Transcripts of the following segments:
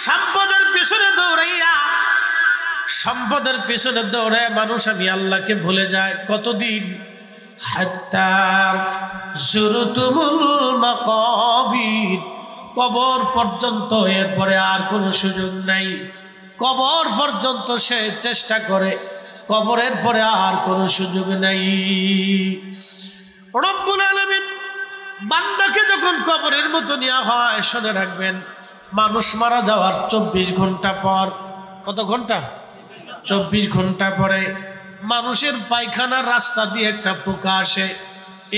সম্পদের পিছনে দৌড়াইয়া, সম্পদের পিছনে দৌড়ে মানুষ আমি আল্লাহকে ভুলে যায়। কতদিন? হাত্তা যুরতুমুল মাকাবির, কবর পর্যন্ত। এরপরে আর কোনো সুযোগ নাই। কবর পর্যন্ত সে চেষ্টা করে, কবরের পরে আর কোনো সুযোগ নাই। রব্বুল আলামিন বান্দাকে যখন কবরের মতো নেওয়া হয়, শুনে রাখবেন, মানুষ মারা যাওয়ার 24 ঘন্টা পর, কত ঘন্টা? 24 ঘন্টা পরে মানুষের পায়খানার রাস্তা দিয়ে একটা পোকা আসে।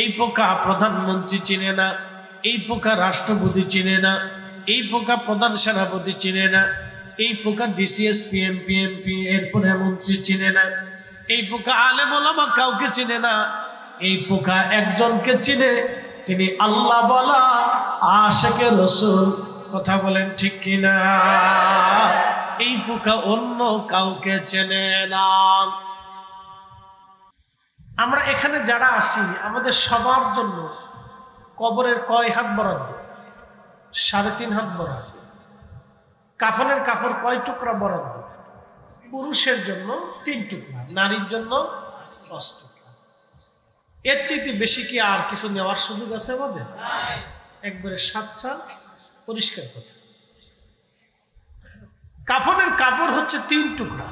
এই পোকা প্রধানমন্ত্রী চিনে না, এই পোকা রাষ্ট্রপতি চিনে না, এই পোকা প্রধান সেনাপতি চিনে না, এই পোকা ডিসিএসপি এমপি এরপরে মন্ত্রী চিনে না, এই পোকা আলেম ওলামা কাউকে চিনে না। এই পোকা একজনকে চিনে, তিনি আল্লাহ বলা আশিকে রাসূল। কথা বলেন ঠিক কিনা? এই পোকা অন্য কাউকে চেনে না। আমরা এখানে যারা আছি, আমাদের সবার জন্য কবরের কয় হাত বরাদ্দ? 3.5 হাত বরাদ্দ। কাফনের কাপড় কয় টুকরা বরাদ্দ? পুরুষের জন্য 3 টুকরা, নারীর জন্য 10 টুকরা। এর চাইতে বেশি কি আর কিছু নেওয়ার সুযোগ আছে আমাদের? একবারে সাচ্চা পরিষ্কার কথা। কাফনের কাপড় হচ্ছে 3 টুকরা,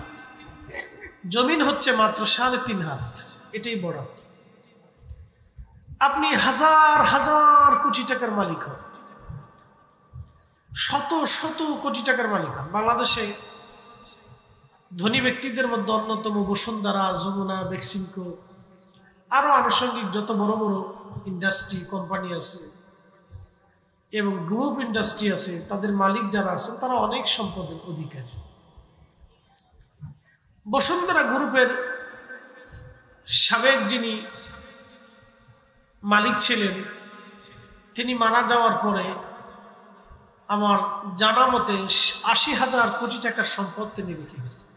জমিন হচ্ছে মাত্র 3.5 হাত। এটাই বরাদ্দ। আপনি হাজার হাজার কোটি টাকার মালিক হন, শত শত কোটি টাকার মালিক হন। বাংলাদেশে ধনী ব্যক্তিদের মধ্যে অন্যতম বসুন্ধরা, যমুনা, বেক্সিমকো, আরো আনুষঙ্গিক যত বড় বড় ইন্ডাস্ট্রি কোম্পানি আছে এবং গ্রুপ ইন্ডাস্ট্রি আছে, তাদের মালিক যারা আছেন তারা অনেক সম্পদের অধিকারী। বসুন্ধরা গ্রুপের সাবেক যিনি মালিক ছিলেন, তিনি মারা যাওয়ার পরে আমার জানা মতে 80,000 কোটি টাকার সম্পদ তিনি রেখে গেছেন।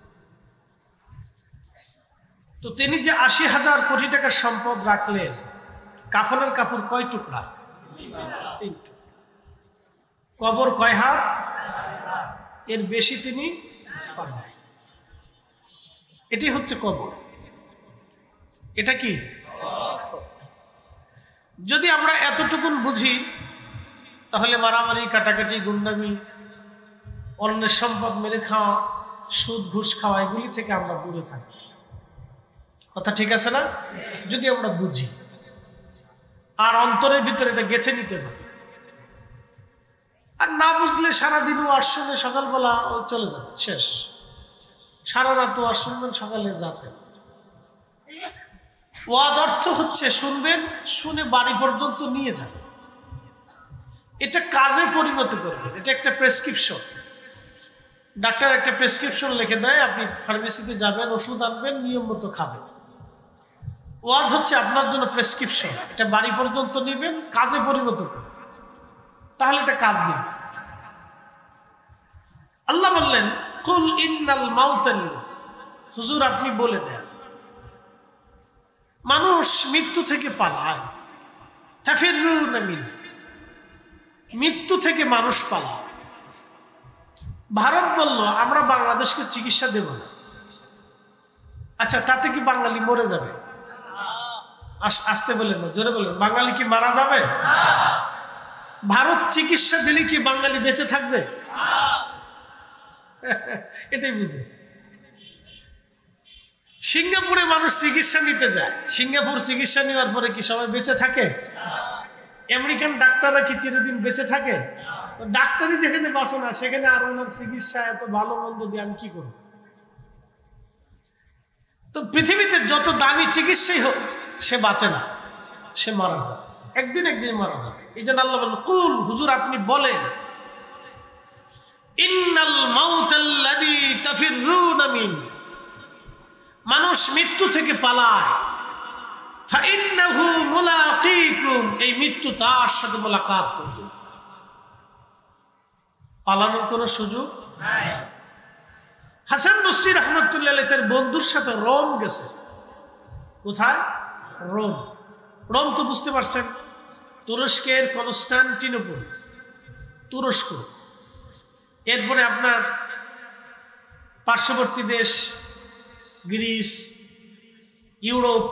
তো তিনি যে 80,000 কোটি টাকার সম্পদ রাখলেন, কাফনের কাপড় কয় টুকরা? 3 টুকরা। কবর কয় হাত? এর বেশি তিনি পান নাই। এটি হচ্ছে কবর। এটা কি? যদি আমরা এতটুকুন বুঝি, তাহলে মারামারি, কাটাকাটি, গুন্ডামি, অন্যের সম্পদ মেরে খাওয়া, সুদ ঘুষ খাওয়া, এগুলি থেকে আমরা দূরে থাকি। কথা ঠিক আছে না? যদি আমরা বুঝি আর অন্তরের ভিতরে এটা গেঁথে নিতে পারি। আর না বুঝলে সারাদিন ওয়াজ শুনে সকালবেলা চলে যাবে, শেষ। সারা রাত ওয়াজ শুনবেন, সকালে যাতে। ওয়াজ অর্থ হচ্ছে শুনবেন, শুনে বাড়ি পর্যন্ত নিয়ে যাবেন, এটা কাজে পরিণত করবেন। এটা একটা প্রেসক্রিপশন। ডাক্তার একটা প্রেসক্রিপশন লিখে দেয়, আপনি ফার্মেসিতে যাবেন, ওষুধ আনবেন, নিয়ম মতো খাবেন। ওয়াজ হচ্ছে আপনার জন্য প্রেসক্রিপশন, এটা বাড়ি পর্যন্ত নেবেন, কাজে পরিণত করবেন, তাহলে এটা কাজ দিবে। আল্লাহ বললেন, কুল ইন্নাল মাউতা, হুজুর আপনি বলে দেন, মানুষ মৃত্যু থেকে পালায়। তাফিরুনা মিন, মৃত্যু থেকে মানুষ পালায়। ভারত বলল আমরা বাংলাদেশকে চিকিৎসা দেব না। আচ্ছা, তাতে কি বাঙালি মরে যাবে? আসতে বলেন না, জোরে বলেন, বাঙালি কি মারা যাবে? ভারত চিকিৎসা দিলে কি বাঙালি বেঁচে থাকবে? এটাই বুঝে। সিঙ্গাপুরে মানুষ চিকিৎসা নিতে যায়, সিঙ্গাপুর চিকিৎসা নেওয়ার পরে কি সবাই বেঁচে থাকে? আমেরিকান ডাক্তাররা কি চিরদিন বেঁচে থাকে? ডাক্তারই যেখানে বাঁচে না, সেখানে আর ওনার চিকিৎসা এত ভালো মন্দ দিয়ে আমি কি করব? তো পৃথিবীতে যত দামি চিকিৎসাই হোক, সে বাঁচে না, সে মারা যায়, একদিন মারা যাবে। এই জন্য আল্লাহ বলেন, কুল, হুজুর আপনি বলেন, ইন্নাল মাউতাল্লাযী তাফিরুনা মিন, মানুষ মৃত্যু থেকে পালায়, ফাইন্নাহু মুলাকীকুম, এই মৃত্যু তার সাথে মোলাকাত করবে। পালানোর কোনো সুযোগ নাই। হাসান বসরি রাহমাতুল্লাহ আলাইহি তার বন্ধুর সাথে রোম গেছে। কোথায়? রোম। রোম তো বুঝতে পারছেন, তুরস্কের কনস্টান্টিনোপল, তুরস্ক। এরপরে আপনার পার্শ্ববর্তী দেশ গ্রিস, ইউরোপ,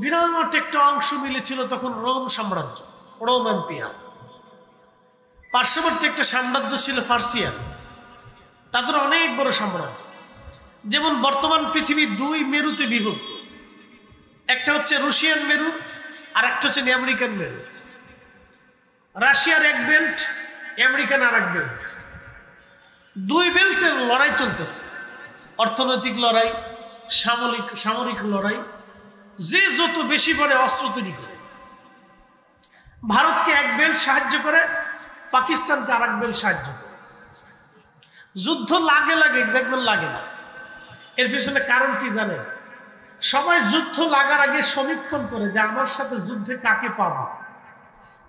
বিরাট একটা অংশ মিলেছিল তখন রোম সাম্রাজ্য, রোম এম্পায়ার। পার্শ্ববর্তী একটা সাম্রাজ্য ছিল পার্সিয়ান, তাদের অনেক বড় সাম্রাজ্য। যেমন বর্তমান পৃথিবী দুই মেরুতে বিভক্ত, একটা হচ্ছে রুশিয়ান মেরু আর একটা হচ্ছে আমেরিকান মেরু। রাশিয়ার এক বেল্ট, আমেরিকান আর এক বেল্ট। দুই বেল্টের লড়াই চলতেছে, অর্থনৈতিক লড়াই, সামরিক লড়াই। যে যত বেশি পারে অস্ত্র তৈরি করে। ভারতকে এক বেল্ট সাহায্য করে, পাকিস্তানকে আর এক বেল্ট সাহায্য করে। যুদ্ধ লাগে দেখবেন লাগে না। এর পিছনে কারণ কি জানেন? সবাই যুদ্ধ লাগার আগে সমীক্ষণ করে যে আমার সাথে যুদ্ধে কাকে পাবো,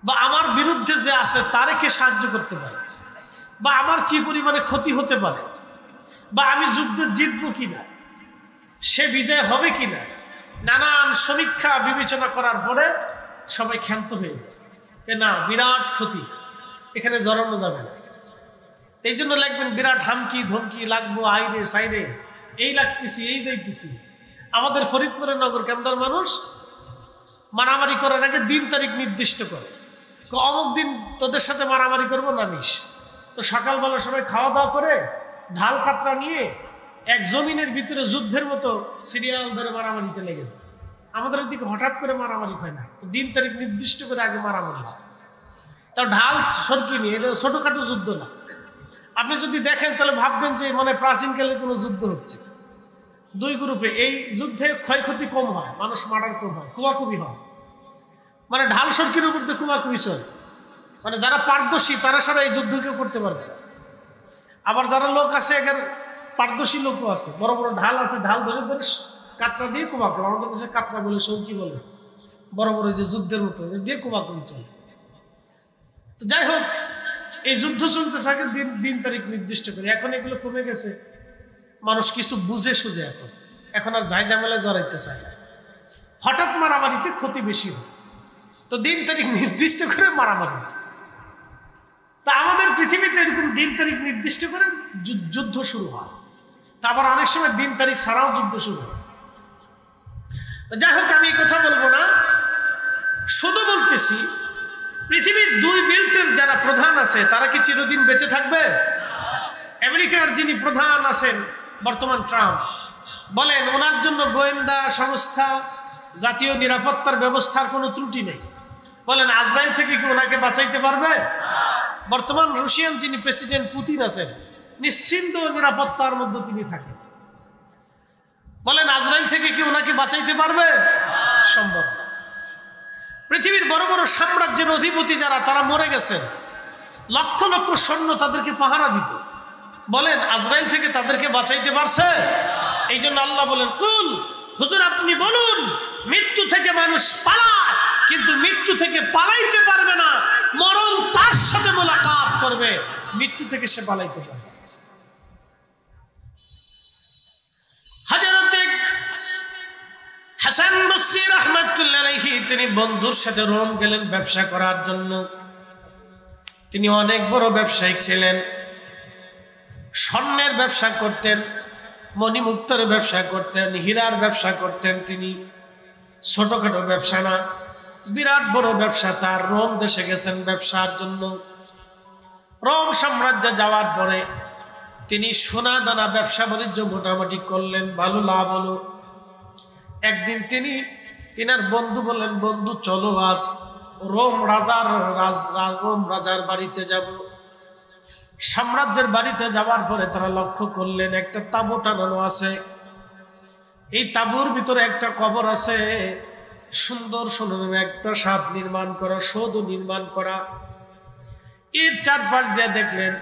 বা আমার বিরুদ্ধে যে আছে তারে কে সাহায্য করতে পারে, বা আমার কি পরিমাণে ক্ষতি হতে পারে, বা আমি যুদ্ধে জিতবো কিনা, সে বিজয় হবে কিনা, নানান সমীক্ষা বিবেচনা করার পরে সবাই ক্ষান্ত হয়ে যায়। না, বিরাট ক্ষতি, এখানে জড়ানো যাবে না। এই জন্য লাগবেন বিরাট হামকি ধমকি লাগবো, আইরে সাইরে, এই লাগতেছি, এই যাইতেছি। আমাদের ফরিদপুরের নগর কেন্দ্রের মানুষ মারামারি করার আগে দিন তারিখ নির্দিষ্ট করে, অমুক দিন তোদের সাথে মারামারি করবো নামিস। তো সকালবেলা সবাই খাওয়া দাওয়া করে ঢাল কাতরা নিয়ে এক জমিনের ভিতরে যুদ্ধের মতো সিরিয়াল ধরে মারামারিতে লেগে যায়। আমাদের ওদিকে হঠাৎ করে মারামারি হয় না, দিন তারিখ নির্দিষ্ট করে আগে মারামারি হয়। তাও ঢাল সরকি নিয়ে, এটা ছোটখাটো যুদ্ধ না। আপনি যদি দেখেন তাহলে ভাববেন যে মানে প্রাচীনকালে কোনো যুদ্ধ হচ্ছে। দুই গ্রুপে, এই যুদ্ধে ক্ষয়ক্ষতি কম হয়, মানুষ মার্ডার কম হয়, কুবাকুবি হয়। মানে ঢাল সরকির উপর দিয়ে কুবাকুবি চলে। মানে যারা পারদর্শী তারা সারা এই যুদ্ধ কেউ করতে পারবে না। আবার যারা লোক আছে, এখানে পারদর্শী লোকও আছে, বড় বড় ঢাল আছে, ঢাল ধরে ধরে কাতরা দিয়ে কুবাকুবি, আমাদের দেশে কাতরা বলে, সৌকি বলে, বড় বড় যে যুদ্ধের মতো দিয়ে কুবাকুবি চলে। তো যাই হোক, এই যুদ্ধ চলতে থাকে দিন তারিখ নির্দিষ্ট করে। এখন এগুলো কমে গেছে, মানুষ কিছু বুঝে সুঝে এখন আর যাই ঝামেলা জড়াইতে চায় না। হঠাৎ মারামারিতে ক্ষতি বেশি হয়, তো দিন তারিখ নির্দিষ্ট করে মারামারি। তা আমাদের পৃথিবীতে এরকম দিন তারিখ নির্দিষ্ট করে যুদ্ধ শুরু হয়, তা আবার অনেক সময় দিন তারিখ ছাড়াও যুদ্ধ শুরু হয়। যাই হোক, আমি এই কথা বলবো না, শুধু বলতেছি পৃথিবীর দুই বেল্টের যারা প্রধান আছে তারা কি চিরদিন বেঁচে থাকবে? আমেরিকার যিনি প্রধান আছেন বর্তমান, ট্রাম্প, বলেন ওনার জন্য গোয়েন্দা সংস্থা, জাতীয় নিরাপত্তার ব্যবস্থার কোনো ত্রুটি নেই। বলেন আজরাইল থেকে কি ওনাকে বাঁচাইতে পারবে? বর্তমান রুশিয়ান যিনি প্রেসিডেন্ট পুতিন আছেন, নিশ্চিন্ত নিরাপত্তার মধ্যে তিনি থাকেন। বলেন আজরাইল থেকে কি ওনাকে বাঁচাইতে পারবে? সম্ভব না। পৃথিবীর বড় বড় সাম্রাজ্যের অধিপতি যারা, তারা মরে গেছেন, লক্ষ লক্ষ সৈন্য তাদেরকে পাহারা দিত। বলেন আজরাইল থেকে তাদেরকে বাঁচাইতে পারছে? এই জন্য আল্লাহ বলেন, কুল, হুজুর আপনি বলুন, মৃত্যু থেকে মানুষ পালায়, কিন্তু মৃত্যু থেকে পালাইতে পারবে না, মরণ তার সাথে মোলাকাত করবে, মৃত্যু থেকে সে পালাইতে পারবে। হযরতে হাসান বসরি রাহমাতুল্লাহ আলাইহি তিনি বন্ধুর সাথে রোম গেলেন ব্যবসা করার জন্য। তিনি অনেক বড় ব্যবসায়িক ছিলেন, স্বর্ণের ব্যবসা করতেন, মণিমুক্তার ব্যবসা করতেন, হীরার ব্যবসা করতেন। তিনি ছোটখাটো ব্যবসা না, বিরাট বড় ব্যবসা তার। রোম দেশে গেছেন ব্যবসার জন্য। রোম সাম্রাজ্যে যাওয়ার পরে তিনি সোনা দানা ব্যবসা বাণিজ্য মোটামুটি করলেন, ভালো লাভ হলো। একদিন তিনার বন্ধু বললেন, বন্ধু চলো আজ রোম রাজার বাড়িতে যাব। সাম্রাজ্যের বাড়িতে যাওয়ার পরে তারা লক্ষ্য করলেন একটা তাঁবু টানানো আছে, এই তাঁবুর ভিতরে একটা কবর আছে, সুন্দর সুন্দর এক প্রাসাদ নির্মাণ করা, সৌধ নির্মাণ করা। এর চারপাশ দিয়ে দেখলেন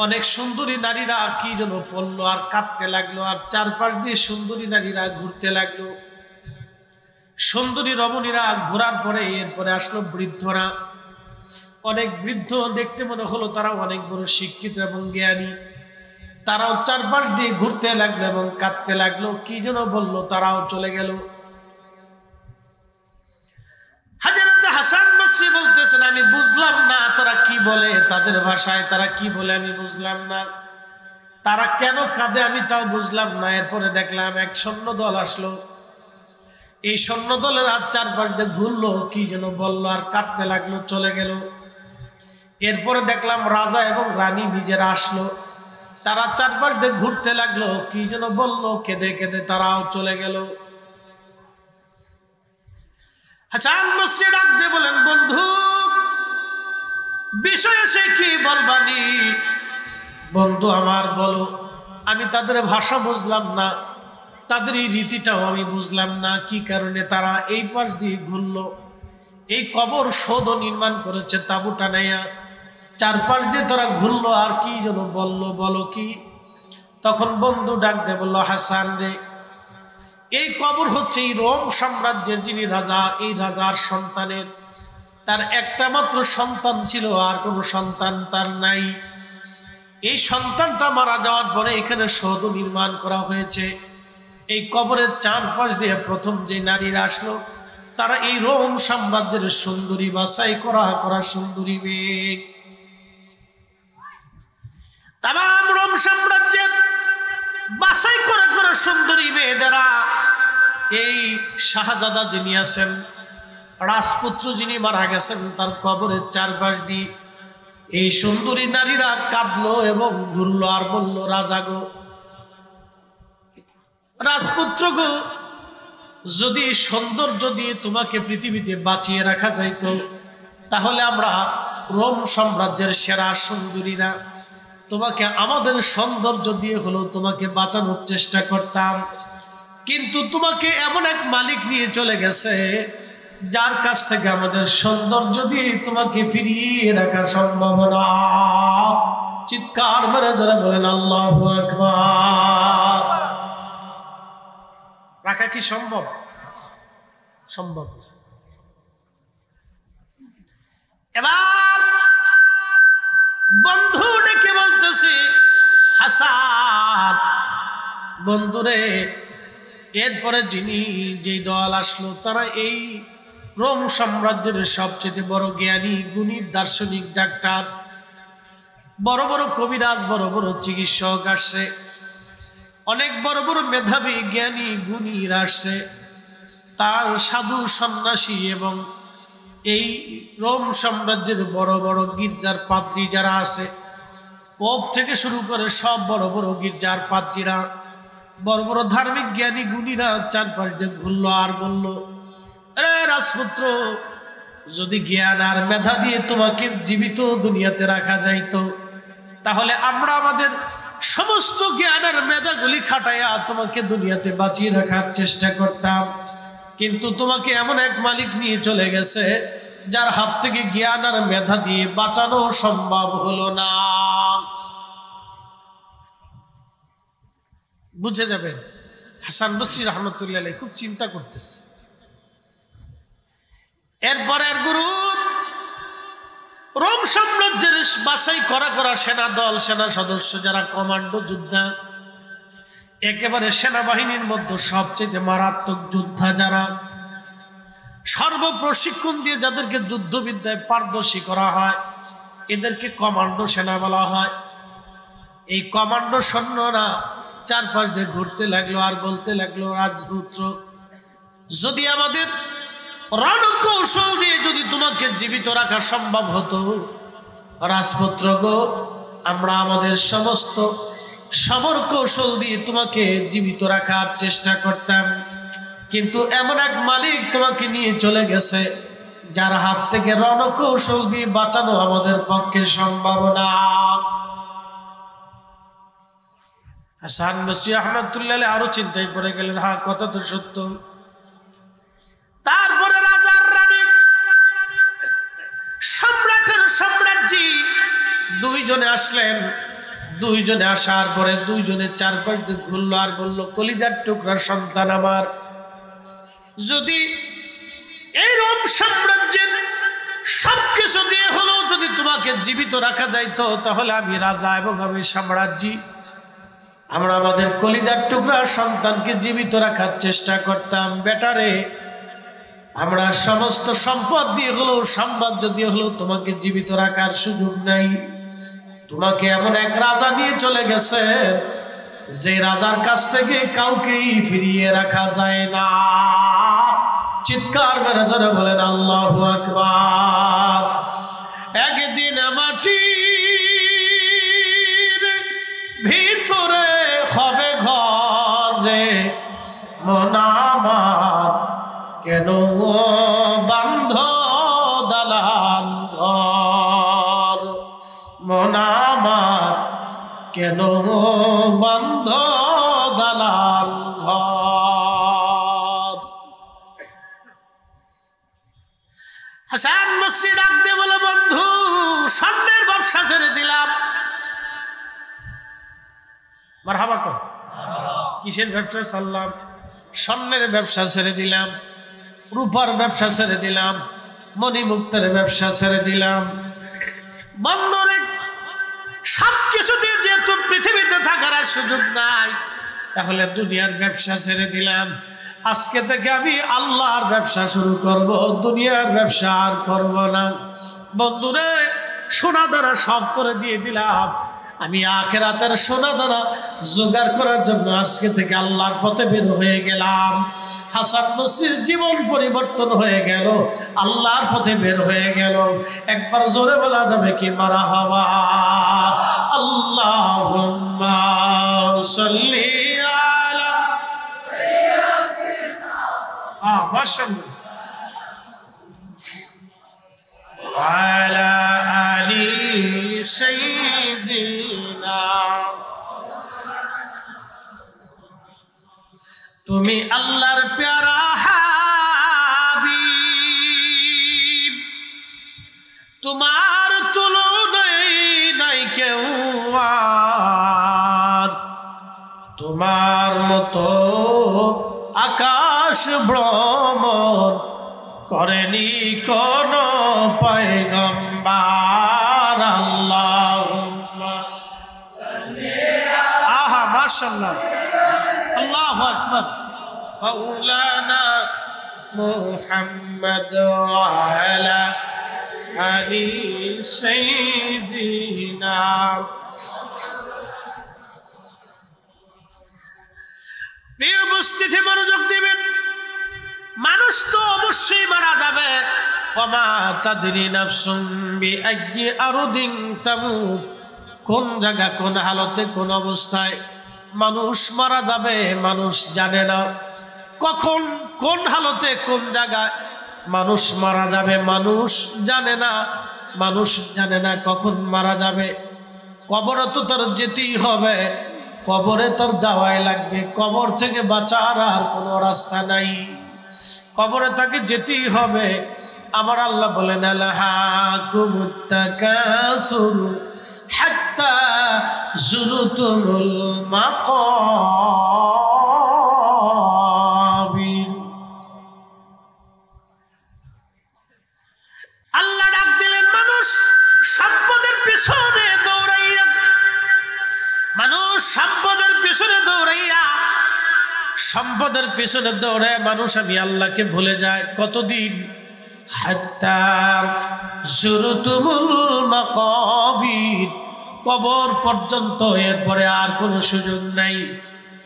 অনেক সুন্দরী নারীরা কি যেন পড়লো আর কাঁদতে লাগলো, আর চারপাশ দিয়ে সুন্দরী নারীরা ঘুরতে লাগলো। সুন্দরী রমণীরা ঘোরার পরে এরপরে আসলো বৃদ্ধরা। অনেক বৃদ্ধ দেখতে মনে হলো তারা অনেক বড় শিক্ষিত এবং জ্ঞানী। তারাও চারপাশ দিয়ে ঘুরতে লাগলো এবং কাঁদতে লাগলো, কি যেন বললো, তারাও চলে গেল। হযরত হাসান বসরি বলতেছেন আমি বুঝলাম না তারা কি বলে, তাদের ভাষায় তারা কি বলে আমি বুঝলাম না, তারা কেন কাঁদে আমি তাও বুঝলাম না। এরপরে দেখলাম এক সৈন্য দল আসলো, এই সৈন্য দলের হাত চারপাশ দিয়ে ঘুরলো, কি যেন বললো আর কাঁদতে লাগলো, চলে গেল। এরপরে দেখলাম রাজা এবং রানী নিজেরা আসলো, তারা চারপাশ দিয়ে ঘুরতে লাগলো, কি যেন বললো, কেঁদে কেঁদে তারাও চলে গেল। হাসান বসরি ডাক দিয়ে বলেন বন্ধু বিষয় সে কি বলবানি? বন্ধু আমার বলো। আমি তাদের ভাষা বুঝলাম না, তাদের এই রীতিটাও আমি বুঝলাম না, কি কারণে তারা এই পাশ দিয়ে ঘুরলো। এই কবর সৌধ নির্মাণ করেছে তাঁবুটা নেয়া, চারপাশ দিয়ে তারা ঘুরলো আর কি যেন বললো, বলো কি? তখন বন্ধু ডাক দিয়ে বললো হাসান রে, এই কবর হচ্ছে এই রোম সাম্রাজ্যের যিনি রাজা, এই রাজার সন্তানের, তার একটা মাত্র সন্তান ছিল, আর কোনো সন্তান তার নাই। এই সন্তানটা মারা যাওয়ার পরে এখানে সৌধ নির্মাণ করা হয়েছে। এই কবরের চারপাশ দিয়ে প্রথম যে নারীরা আসলো তারা এই রোম সাম্রাজ্যের সুন্দরী, বাছাই করা সুন্দরী মেয়ে। তাম রোম সাম্রাজ্যের বাছাই করা সুন্দরী মেয়েদেরা এই শাহজাদা যিনি আছেন, রাজপুত্র যিনি মারা গেছেন, তার কবরের চারপাশ দিয়ে এই সুন্দরী নারীরা কাঁদলো এবং ঘুরলো আর বলল রাজা গো, রাজপুত্র গো, যদি সৌন্দর্য দিয়ে তোমাকে পৃথিবীতে বাঁচিয়ে রাখা যাইতো তাহলে আমরা রোম সাম্রাজ্যের সেরা সুন্দরীরা তোমাকে আমাদের সৌন্দর্য দিয়ে হলো তোমাকে বাঁচানোর চেষ্টা করতাম, কিন্তু তোমাকে এমন এক মালিক নিয়ে চলে গেছে যার কাছ থেকে আমাদের সৌন্দর্য দিয়ে তোমাকে ফিরিয়ে রাখা সম্ভব না। চিৎকার মেরে যারা বলেন আল্লাহু আকবার। রাখা কি সম্ভব? সম্ভব। এবার বন্ধু ডেকে বলতেছি হাসান বন্ধুরে, এরপরে যিনি যেই দল আসলো তারা এই রোম সাম্রাজ্যের সবচেয়ে বড় জ্ঞানী, গুণী, দার্শনিক, ডাক্তার, বড় বড় কবিরাজ, বড় বড় চিকিৎসক আসছে, অনেক বড় বড় মেধাবী জ্ঞানী গুণীরা আসছে, তার সাধু সন্ন্যাসী এবং এই রোম সাম্রাজ্যের বড় বড় গির্জার পাদ্রী যারা আছে, পোপ থেকে শুরু করে সব বড় বড় গির্জার পাদ্রীরা, বড় বড় ধার্মিক জ্ঞানী গুণীরা চারপাশ দিয়ে ঘুরলো আর বলল আরে রাজপুত্র, যদি জ্ঞান আর মেধা দিয়ে তোমাকে জীবিত দুনিয়াতে রাখা যাইতো তাহলে আমরা আমাদের সমস্ত জ্ঞান আর মেধাগুলি খাটাইয়া তোমাকে দুনিয়াতে বাঁচিয়ে রাখার চেষ্টা করতাম, কিন্তু তোমাকে এমন এক মালিক নিয়ে চলে গেছে যার হাত থেকে জ্ঞান আর মেধা দিয়ে বাঁচানো সম্ভব হলো না। বুঝে যাবেন হাসান বসরি রহমতুল্লাহ আলাইহি খুব চিন্তা করতেছে। এরপরের গ্রুপ রোম সাম্রাজ্যের বাছাই করা সেনা দল, সেনা সদস্য যারা কমান্ডো যোদ্ধা, একেবারে সেনাবাহিনীর মধ্যে সবচেয়ে মারাত্মক যোদ্ধা, যারা সর্বপ্রশিক্ষণ দিয়ে যাদেরকে যুদ্ধবিদ্যায় পারদর্শী করা হয় এদেরকে কমান্ডো সেনা বলা হয়। এই কমান্ডো সৈন্যরা চারপাশ দিয়ে ঘুরতে লাগলো আর বলতে লাগলো রাজপুত্র, যদি আমাদের রণকৌশল দিয়ে যদি তোমাকে জীবিত রাখা সম্ভব হতো রাজপুত্র গো, আমরা আমাদের সমস্ত সমর কৌশল দিয়ে তোমাকে জীবিত রাখার চেষ্টা করতাম, কিন্তু এমন এক মালিক তোমাকে নিয়ে চলে গেছে যার হাত থেকে রণকৌশল দিয়ে বাঁচানো আমাদের পক্ষে সম্ভব না। হাসান বসরি রহমাতুল্লাহ আলাইহি আরো চিন্তায় পড়ে গেলেন, হ্যাঁ কথা তো সত্য। তারপরে রাজার রানী, সম্রাটের সম্রাজ্ঞী দুইজনে আসলেন। দুইজনে আসার পরে দুইজনের চারপাশ দিয়ে ঘুরলো আর বলল কলিজার টুকরা সন্তান আমার, যদি এই রোম সাম্রাজ্যের সবকিছু দিয়ে হলেও যদি তোমাকে জীবিত রাখা যাইতো তাহলে আমি রাজা এবং আমি সাম্রাজ্যী আমরা আমাদের কলিজার টুকরা সন্তানকে জীবিত রাখার চেষ্টা করতাম। বেটারে আমরা সমস্ত সম্পদ দিয়ে হলেও সাম্রাজ্য দিয়ে হলেও তোমাকে জীবিত রাখার সুযোগ নাই। তোমাকে এমন এক রাজা নিয়ে চলে গেছে যে রাজার কাছ থেকে কাউকেই ফিরিয়ে রাখা যায় না। চিৎকার মেরে জোরে বলেন আল্লাহু আকবার। একদিন মাটির ভিতরে হবে ঘর রে মন আমার, কেন বান্ধ দালান ঘর মন আমার, কেন বান্ধ দালান ঘর। হাসান বসরি ডাক দিয়ে বলে, বন্ধু স্বর্ণের ব্যবসা ছেড়ে দিলাম। মারহাবা কর। কিসের ব্যবসা ছাড়লাম? স্বর্ণের ব্যবসা ছেড়ে দিলাম, রূপার ব্যবসা ছেড়ে দিলাম, মণিমুক্তের ব্যবসা ছেড়ে দিলাম। বন্ধুরে সবকিছু দিয়ে যেহেতু পৃথিবীতে থাকার আর সুযোগ নাই, তাহলে দুনিয়ার ব্যবসা ছেড়ে দিলাম। আজকে থেকে আমি আল্লাহর ব্যবসা শুরু করব, দুনিয়ার ব্যবসা আর করব না। বন্ধুরে সোনা দ্বারা সব করে দিয়ে দিলাম, আমি আখিরাতের সোনা দ্বারা জোগাড় করার জন্য আজকে থেকে আল্লাহর পথে বের হয়ে গেলাম। হাসান বসরির জীবন পরিবর্তন হয়ে গেল, আল্লাহর পথে বের হয়ে গেল। একবার জোরে বলা যাবে কি মারহাবা। আল্লাহুম্মা সাল্লি আলা সাইয়্যিদিনা মাশাআল্লাহ আলা আলি সাইয়্যিদিনা। তুমি আল্লাহর প্যারা হাবিব, তোমার তুলনায় নাই কেউ আর, তোমার মতো আকাশ ভ্রমণ করেনি কোন পয়গম্বর। আল্লাহুম্মা সাল্লি আলা আহা মাশাআল্লাহ আল্লাহু আকবার। মাওলানা মুহাম্মদ ওয়া আলা আলি সাইয়্যিদিনা। প্রিয় উপস্থিতি, মনোযোগ দিবেন। মানুষ তো অবশ্যই মারা যাবে। ওমা তাদরি নাফসুম বিআইয়ি আরদিন তামুত, কোন জায়গা কোন হালতে কোন অবস্থায় মানুষ মারা যাবে মানুষ জানে না। কখন কোন হালতে কোন জায়গায় মানুষ মারা যাবে মানুষ জানে না। মানুষ জানে না কখন মারা যাবে। কবরে তো তার যেতেই হবে, কবরে তার যাওয়াই লাগবে। কবর থেকে বাঁচার আর কোনো রাস্তা নাই, কবরে তাকে যেতেই হবে। আমার আল্লাহ বলেন আলহাকুমুত তাকাসুর হাত্তা যুরতুমুল মাকাবির। আল্লাহ ডাক দিলেন, মানুষ সম্পদের পিছনে দৌড়াইয়া, মানুষ সম্পদের পিছনে দৌড়াইয়া, সম্পদের পিছনে দৌড়ে মানুষ আমি আল্লাহকে ভুলে যায়। কতদিন? হাত্তা যুরতুমুল মাকাবির, কবর পর্যন্ত। এরপরে আর কোনো সুযোগ নাই।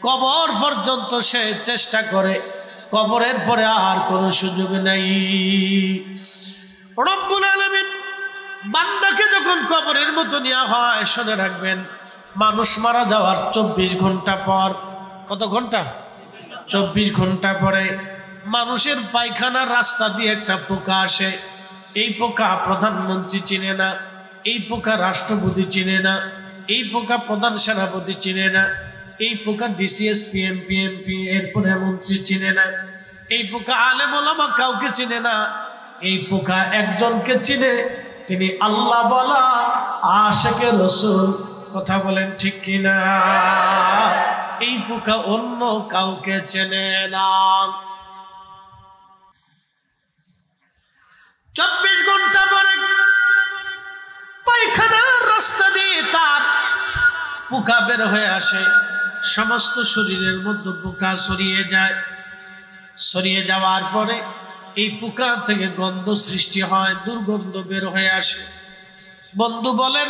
কবর পর্যন্ত সে চেষ্টা করে, কবরের পরে আর কোনো সুযোগ নাই। রব্বুল আলামিন বান্দাকে যখন কবরের মতো নেওয়া হয়, শুনে রাখবেন, মানুষ মারা যাওয়ার 24 ঘন্টা পর, কত ঘন্টা? 24 ঘন্টা পরে মানুষের পায়খানার রাস্তা দিয়ে একটা পোকা আসে। এই পোকা প্রধানমন্ত্রী চিনে না, এই পোকা রাষ্ট্রপতি চিনে না, এই পোকা প্রধান সেনাপতি চিনে না, এই পোকা ডিসিএস পিএমপি এরপরে মন্ত্রী চিনে না, এই পোকা আলেম ওলামা কাউকে চিনে না। এই পোকা একজনকে চিনে, তিনি আল্লাহ বলা আশিকে রাসূল। কথা বলেন ঠিক কিনা? এই পোকা অন্য কাউকে চেনে না। 24 ঘন্টা পরে পায়খানার রাস্তা দিয়ে তার পোকা বের হয়ে আসে। সমস্ত শরীরের মধ্যে পোকা ছড়িয়ে যায়। ছড়িয়ে যাওয়ার পরে এই পোকা থেকে গন্ধ সৃষ্টি হয়, দুর্গন্ধ বের হয়ে আসে। বন্ধু বলেন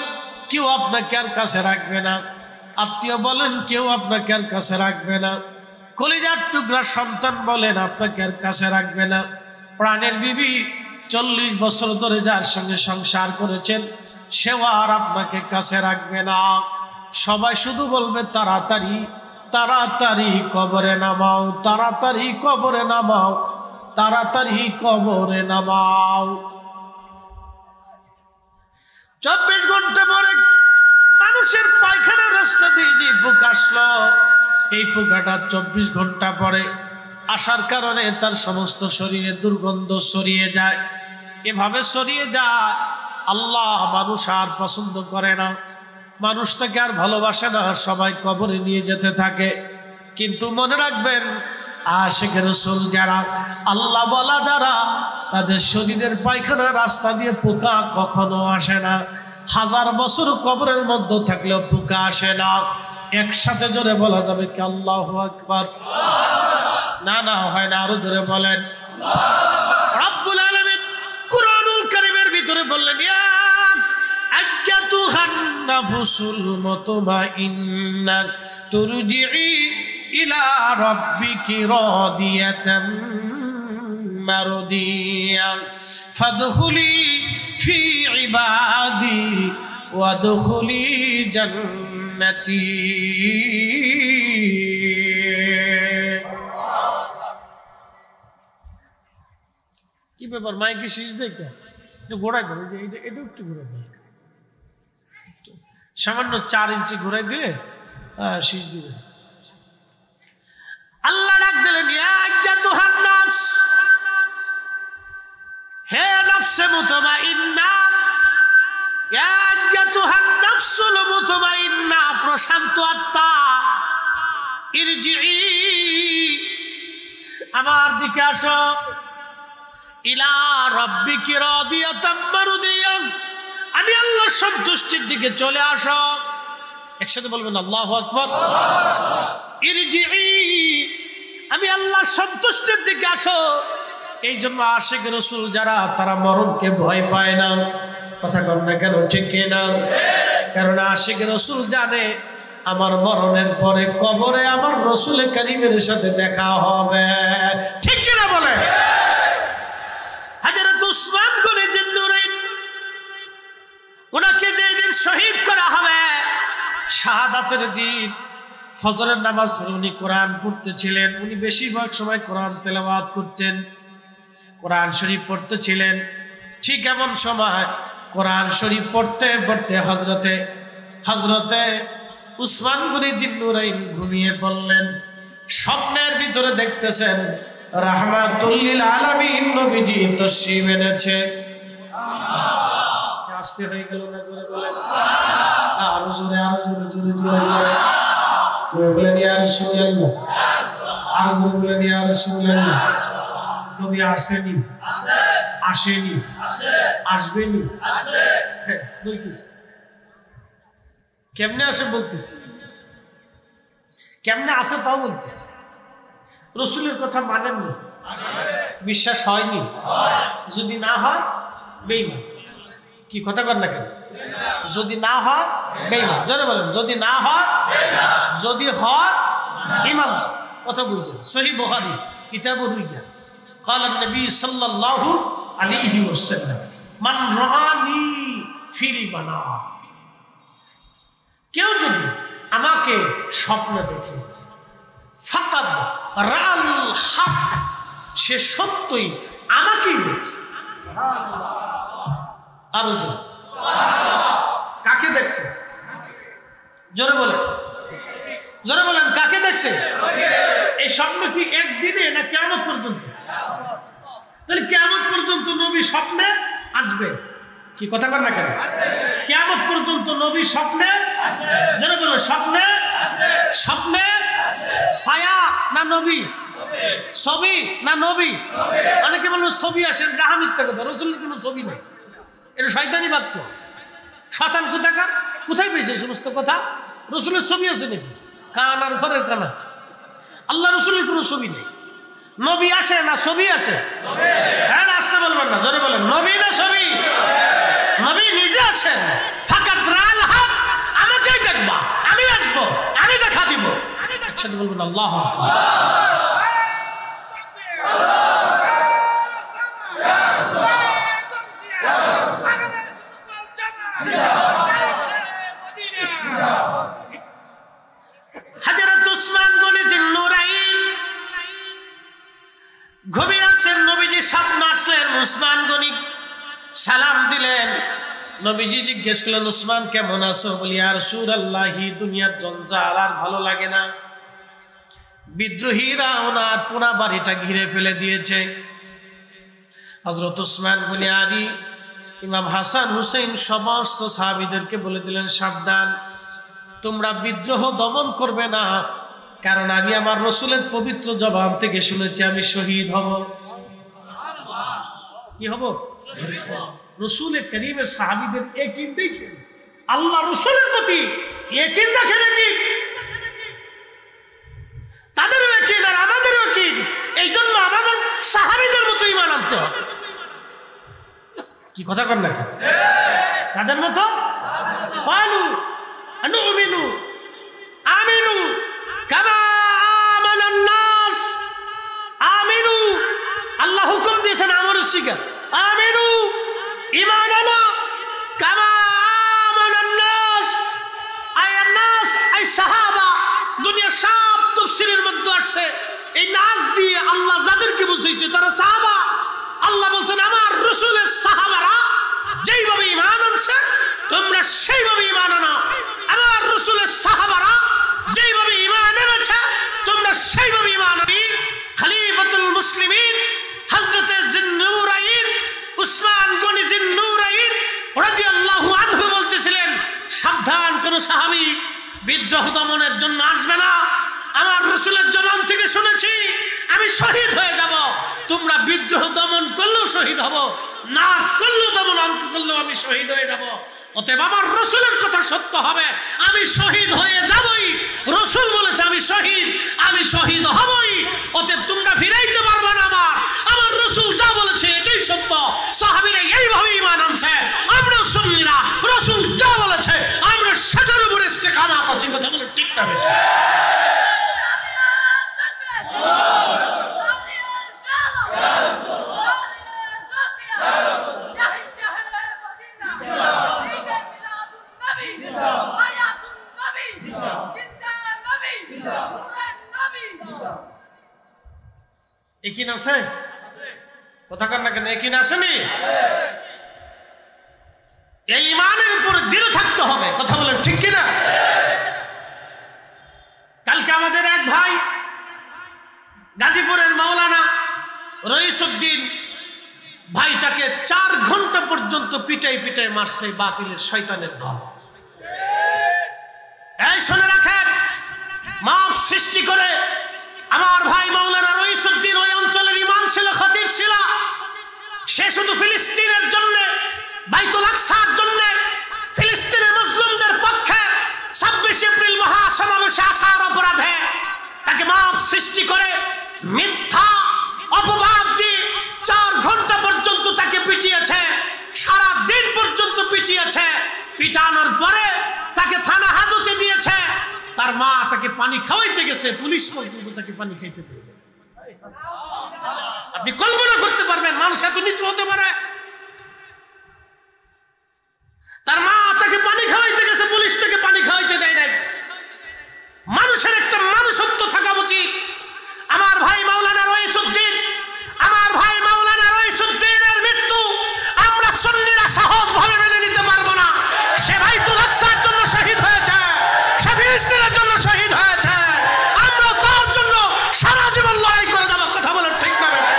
কেউ আপনাকে আর কাছে রাখবে না, আত্মীয় বলেন কেউ আপনাকে আর কাছে রাখবে না, কলিজার টুকরা সন্তান বলেন আপনাকে আর কাছে রাখবে না। প্রাণের বিবি 40 বছর ধরে যার সঙ্গে সংসার করেছেন সেও আর আপনাকে কাছে রাখবে না। সবাই শুধু বলবে তাড়াতাড়ি তাড়াতাড়ি কবরে নামাও, তাড়াতাড়ি কবরে নামাও, তাড়াতাড়ি কবরে নামাও। 24 ঘন্টা পরে মানুষের পায়খানার রাস্তা দিয়ে যে পোকা আসলো, এই পোকাটা 24 ঘন্টা পরে আসার কারণে তার সমস্ত শরীরে দুর্গন্ধ ছড়িয়ে যায়। এভাবে ছড়িয়ে যায়, আল্লাহ মানুষ আর পছন্দ করে না, মানুষ তাকে আর ভালোবাসে না, সবাই কবরে নিয়ে যেতে থাকে। কিন্তু মনে রাখবেন আশিকে রাসূল যারা, আল্লাহ বলা যারা, তাদের শরীরের পায়খানা রাস্তা দিয়ে পোকা কখনো আসে না। 1000 বছর কবরের মধ্যে থাকলেও পোকা আসে না। একসাথে জোরে বলা যাবে কি আল্লাহু আকবার? না না হয় না, আরো জোরে বলেন। রব্বুল আলামিন কুরআনুল কারীমের ভিতরে বললেন, ইয়া আইয়াতুহান নাফসুল মুতমাইন্না তুরজিই ইলা রাব্বিকি রাদিয়াতাম মারদিয়া ফাদখুলি ফি ইবাদি ওয়াদখুলি জান্নাতি। কি ব্যাপার, মাইকে শীষ দেখে একটু ঘোরাই দেয়, এটা একটু ঘুরে দেয়, সামান্য 4 ইঞ্চি ঘুরাই দিয়ে শীষ দিবে। আল্লাহ ডাক দিলেন, ইয়া আইয়াতুহান নাফস, হে নফসে মুতমাইন্না, ইয়া আইয়াতুহান নাফসুল মুতমাইন্না, প্রশান্ত আত্মা, ইরজিই, আমার দিকে আসো, ইলা রাব্বিকি রাদিয়াতাম মারদিয়া, আমি আল্লাহর সন্তুষ্টির দিকে চলে আসো। একসাথে বলবেন আল্লাহু আকবার। ইরজিই, আমি আল্লাহর সন্তুষ্টির দিকে আসো। এই জন্য আশিক রাসূল যারা, তারা মরণকে ভয় পায় না। কথা কন না কেন, ঠিক কিনা? কারণ আশিক রাসূল জানে আমার মরণের পরে কবরে আমার রাসূল কারীমের সাথে দেখা হবে। ঠিক কিনা বলে? হযরত উসমান গনি জিন্নুরাইন, ওনাকে যেদিন শহীদ করা হবে, শাহাদাতের দিন, ফজরের নামাজ পড়ে উনি কোরআন পড়তেছিলেন। উনি বেশিরভাগ সময় কোরআন তেলাওয়াত করতেন, কোরআন শরীফ পড়তেছিলেন। ঠিক এমন সময় কোরআন শরীফ পড়তে পড়তে হযরতে উসমান গনি জিন্নুরাইন ঘুমিয়ে পড়লেন। স্বপ্নের ভিতরে দেখতেছেন রাহমাতুল লিল আলামিন নবীজি তাশরীফ এনেছে। আসতে হয়ে গেল না, জোরে বলেন, আরো জোরে, আরো জোরে, জোরে জোরে জোরে বলেন ইয়া রাসূলুল্লাহ, আরো জোরে বলেন ইয়া রাসূলুল্লাহ। নবী আসেনি, আসেনি, আসবেনি, বলতেছি। কেমনে আসে বলতেছি, কেমনে আসে তাও বলতেছি। রসুলের কথা মানেননি, বিশ্বাস হয়নি, যদি না হয় বেঈমান। কি কথা বলেন না কেন? যদি না হয় বেঈমান, জোরে বলেন, যদি না হয়, যদি হয় ঈমানদার। কথা বুঝছেন? সহিহ বুখারী কিতাবুর রিয়া قال النبي صلى الله عليه وسلم من رآني في المنام, কেউ যদি আমাকে স্বপ্নে দেখে, ফাকাদ রাআল হক, সে সত্যই আমাকেই দেখছে। আরো জোরে, কাকে দেখছে? জোরে বলেন, জোরে বলেন, কাকে দেখছে? এই স্বপ্ন কি একদিনে না কিয়ামত পর্যন্ত? তাহলে কিয়ামত পর্যন্ত নবী স্বপ্নে আসবে। কি কথা কর না কেন? কিয়ামত পর্যন্ত নবী স্বপ্নে, জোরে বলেন, স্বপ্নে, স্বপ্নে ছায়া না নবী, ছবি না নবী? অনেকে বলবো ছবি আসেন, রাহা মিথ্যা কথা, রাসূলের কোনো ছবি নেই, এটা শয়তানি বাক্য, শয়তান কোথাকার, কোথায় পেয়েছে এই সমস্ত কথা? রাসূলের ছবি আছে নাকি? কানার ঘরের কানা। আল্লাহ রাসূলের কোনো ছবি নেই। নবী আসে না ছবি আসে? হ্যাঁ না, আসতে বলবেন না, জোরে বলেন। নবী না ছবি? নবী নিজে আসেন। ফাকাত রাল হক, আমাকেই দেখবা, আমি আসবো, আমি দেখা দিব। একসাথে বলবেন আল্লাহু আকবার। হযরত উসমান গনি জিন্নুরাইন ঘুমিয়ে আছেন, নবীজি স্বপ্ন আসলেন, উসমান গনি সালাম দিলেন। নবীজি জিজ্ঞেস করলেন, উসমান কেমন আছো? বলি, ইয়া রাসূলুল্লাহি, দুনিয়ার জঞ্জাল আর ভালো লাগে না। বিদ্রোহীরা ওনার পুরা বাড়িটা ঘিরে ফেলে দিয়েছে। হযরত উসমান বলি আলী, ইমাম হাসান হুসেন সমস্ত সাহাবীদেরকে বলে দিলেন, সাবধান, তোমরা বিদ্রোহ দমন করবে না, কারণ আমি আমার রাসূলের পবিত্র জবান থেকে শুনেছি আমি শহীদ হব। কি হব? রাসূল করিমের সাহাবীদের ইয়াকিন দেখেন, আল্লাহ রাসূলের প্রতি ইয়াকিন দেখেন, নাকি তাদের ইয়াকিন আর আমাদের ইয়াকিন। এই জন্য আমাদের সাহাবীদের মতো ঈমান আনতে হবে। কি কথা কর না কেন? তাদের মতো ক্বালু আনুমিনু আমিনু কামা আমানান নাস। আমিনু, আল্লাহ হুকুম দিয়েছেন আমরের শিকার, আমিনু ঈমান আনা কামা আমানান নাস। আয়ান নাস আই সাহাবা, দুনিয়ার সব তাফসীরের মধ্যে আসছে এই নাস দিয়ে আল্লাহ যাদেরকে বুঝাইছে তারা সাহাবা। আল্লাহ বলছেন আমার রাসূলের সাহাবারা যেইভাবে ঈমান আনছে তোমরা সেইভাবে ঈমান আনো। আমার রাসূলের সাহাবারা যেইভাবে ঈমান এনেছে তোমরা সেইভাবে ঈমান আনো। খলিফাতুল মুসলিমিন হযরতে জিন্নুরাইন উসমান গনি জিন্নুরাইন রাদিয়াল্লাহু আনহু বলতেছিলেন, সাবধান, কোন সাহাবী বিদ্রোহ দমনের জন্য আসবে না। আমার রাসূলের জবান থেকে শুনেছি আমি শহীদ হয়ে যাব। তোমরা বিদ্রোহ দমন করলেও শহীদ হব, না করলেও দমন করলেও আমি শহীদ হয়ে যাব। অতএব আমার রাসূলের কথা সত্য হবে, আমি শহীদ হয়ে যাবই। রাসূল বলেছে আমি শহীদ হবই। অতএব তোমরা ফিরাইতে পারবে না আমার রাসূল যা বলেছে এটাই সত্য। সাহাবীরা এইভাবে ঈমান আনছে, আমরা সুন্নিরা রাসূল যা বলেছে আমরা সেটার উপর ইস্তেকামত আছি। কথা বলে ঠিক না বেটা? একিন আছে? কথা কার না কেন? একিন আসেনি? এই ঈমানের উপরে দৃঢ় থাকতে হবে। কথা বলেন ঠিক কিনা? কালকে আমাদের এক ভাই গাজীপুরের মাওলানা রইসউদ্দিন ভাইটাকে 4 ঘন্টা পর্যন্ত পিটাই পিটাই মারছে বাতিলের শয়তানের দল। এই শুনে রাখেন, মাপ সৃষ্টি করে আমার ভাই মাওলানা রইসউদ্দিন ওই অঞ্চলের ইমাম ছিল, খতিব ছিল। সে শুধু ফিলিস্তিনের জন্য, বাইতুল আকসার জন্য, ফিলিস্তিনের মুসলিমদের পক্ষে 26 এপ্রিল মহাসমাবেশে আসার অপরাধে তাকে মাপ সৃষ্টি করে মিথ্যা অপবাদ দিয়ে 4 ঘন্টা পর্যন্ত তাকে পিটিয়েছে, সারা দিন পর্যন্ত পিটিয়েছে। পিটানোর পরে তাকে থানা হাজতে দিয়েছে। তার মা তাকে পানি খাওয়াইতে গেছে, পুলিশ পর্যন্ত তাকে পানি খাইতে দেবে। আপনি কল্পনা করতে পারবেন মানুষ এত নিচু হতে পারে? তার মা তাকে পানি খাওয়াইতে গেছে, পুলিশ তাকে পানি খাওয়াইতে দেয় নাই। মানুষের একটা মানুষত্ব থাকা উচিত। আমার ভাই মাওলানা রইসউদ্দিন, আমার ভাই মাওলানা রইসউদ্দিনের মৃত্যু আমরা সুন্নিরা সহজভাবে মেনে নিতে পারবো না। সে বাইতুল আকসার জন্য শহীদ হয়েছে, সে ফিলিস্তিনের জন্য শহীদ হয়েছে। আমরা তার জন্য সারা জীবন লড়াই করে যাব। কথা বলেন ঠিক না বেটা?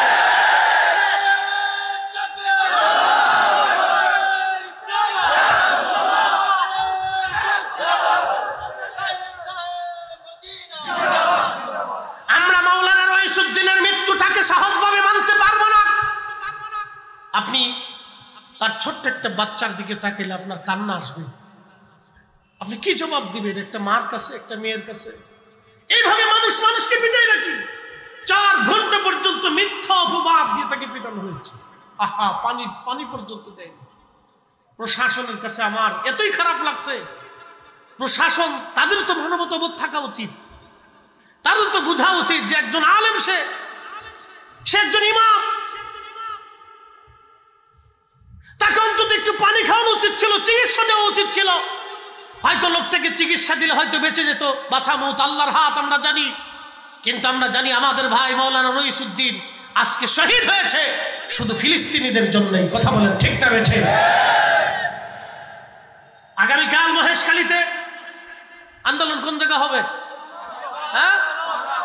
আমরা মাওলানা রইসউদ্দিনের মৃত্যুটাকে সহজভাবে মানতে পারবো না। আপনি তার ছোট্ট একটা বাচ্চার দিকে তাকাইলে আপনার কান্না আসবে। আপনি কি জবাব দিবেন একটা মার কাছে, একটা মেয়ের কাছে? এইভাবে মানুষকে পিটাই নাকি? 4 ঘন্টা পর্যন্ত মিথ্যা অপবাদ দিয়ে তাকে পিটানো হয়েছে। আহা, পানি পর্যন্ত দেয়নি। প্রশাসনের কাছে আমার এতই খারাপ লাগছে। প্রশাসন, তাদের তো মানবতাবোধ থাকা উচিত, তাদের তো বোঝা উচিত যে একজন আলেম, সে একজন ইমাম, তাকে অন্তত একটু পানি খাওয়ানো উচিত ছিল, চিকিৎসা দেওয়া উচিত ছিল। হয়তো লোকটাকে চিকিৎসা দিলে হয়তো বেঁচে যেত, বাঁচা মৌত আল্লাহর হাত, আমরা জানি। কিন্তু আমরা জানি আমাদের ভাই মাওলানা রইসউদ্দিন আজকে শহীদ হয়েছে শুধু ফিলিস্তিনিদের জন্যই। কথা বলেন ঠিক না বেঠে? আগামীকাল মহেশখালীতে আন্দোলন কোন জায়গা হবে? হ্যাঁ,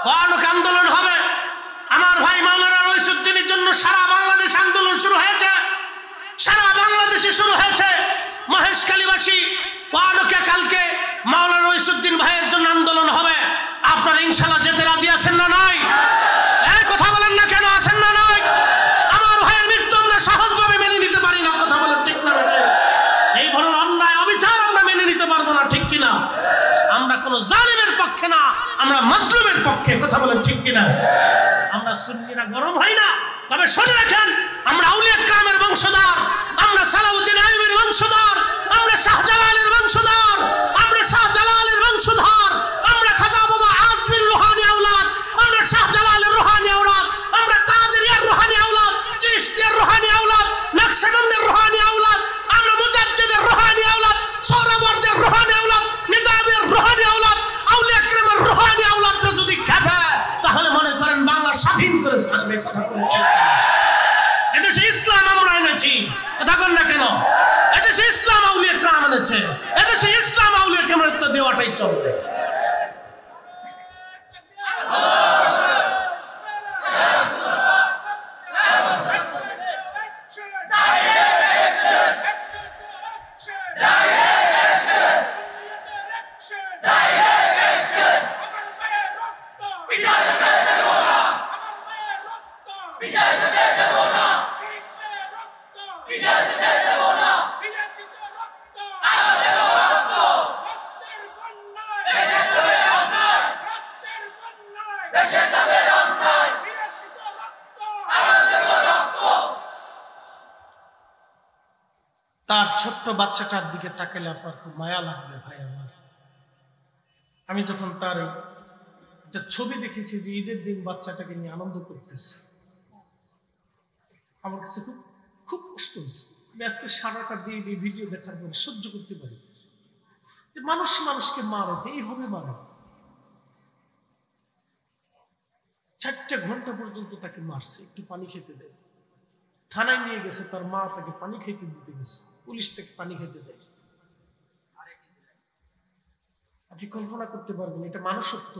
ভয়ানক আন্দোলন হবে। আমার ভাই মাওলানা রইসউদ্দিনের জন্য সারা বাংলাদেশ আন্দোলন শুরু হয়েছে, সারা বাংলাদেশে শুরু হয়েছে। মহেশখালীবাসী ভয়ানকে কালকে মাওলানা রইসউদ্দিন ভাইয়ের জন্য আন্দোলন হবে। আপনারা ইনশাআল্লাহ যেতে রাজি আছেন না নাই? এই কথা বলেন না কেন, আছেন না নাই? আমার ভাইয়ের মৃত্যু আমরা সহজভাবে মেনে নিতে পারি না। কথা বলেন ঠিক না বেঠে? এই ধরনের অন্যায় অবিচার আমরা মেনে নিতে পারবো না, ঠিক কিনা? আমরা কোনো জালিমের পক্ষে না, আমরা মাজলুমের পক্ষে। কথা বলেন ঠিক কিনা? আমরা সুন্নিরা গরম হই না, তবে শুনে রাখেন, আমরা আউলিয়া কেরামের বংশধর, আমরা সালাউদ্দিন আইয়ুবীর বংশধর, আমরা শাহজালালের বংশধর, আমরা শাহজালালের বংশধর, আমরা খাজা বাবা আজমির রুহানি আওলাদ, আমরা শাহজালালের রুহানি আওলাদ, আমরা কাদেরিয়ার রুহানি আওলাদ, চিশতিয়ার রুহানি আওলাদ, নকশবন্দের রুহানি আওলাদ, আমরা মুজাদ্দিদের রুহানি আওলাদ, সোহরাওয়ার্দের রুহানি আওলাদ, নিজামের রুহানি আওলাদ, আউলিয়া কেরামের রুহানি আওলাদরা যদি খেপে তাহলে মনে করেন বাংলা স্বাধীন করে ছাড়বে। কথা বলছি, এদেশে ইসলাম আমরা এনেছি, কথা কন না কেন? এদেশে ইসলাম আউলিয়া কেরাম এনেছে, এদেশে ইসলাম আউলিয়া কেরামের তো দেওয়াটাই চলবে। তার ছোট্ট বাচ্চাটার দিকে তাকালে আপনার খুব মায়া লাগবে ভাই আমার। আমি যখন তার একটা ছবি দেখেছি যে ঈদের দিন বাচ্চাটাকে নিয়ে আনন্দ করতেছে, আমার কাছে খুব খুব কষ্ট হয়েছে। আমি আজকে সারাটা দিয়ে ভিডিও দেখার পরে সহ্য করতে পারি যে মানুষ মানুষকে মারে, এইভাবে মারে। 4 ঘন্টা পর্যন্ত তাকে মারছে, একটু পানি খেতে দেয়। থানায় নিয়ে গেছে, তার মা তাকে পানি খেতে দিতে গেছে, পুলিশ তাকে পানি খেতে দেয়। আপনি কল্পনা করতে পারবেন এটা মানুষত্ব?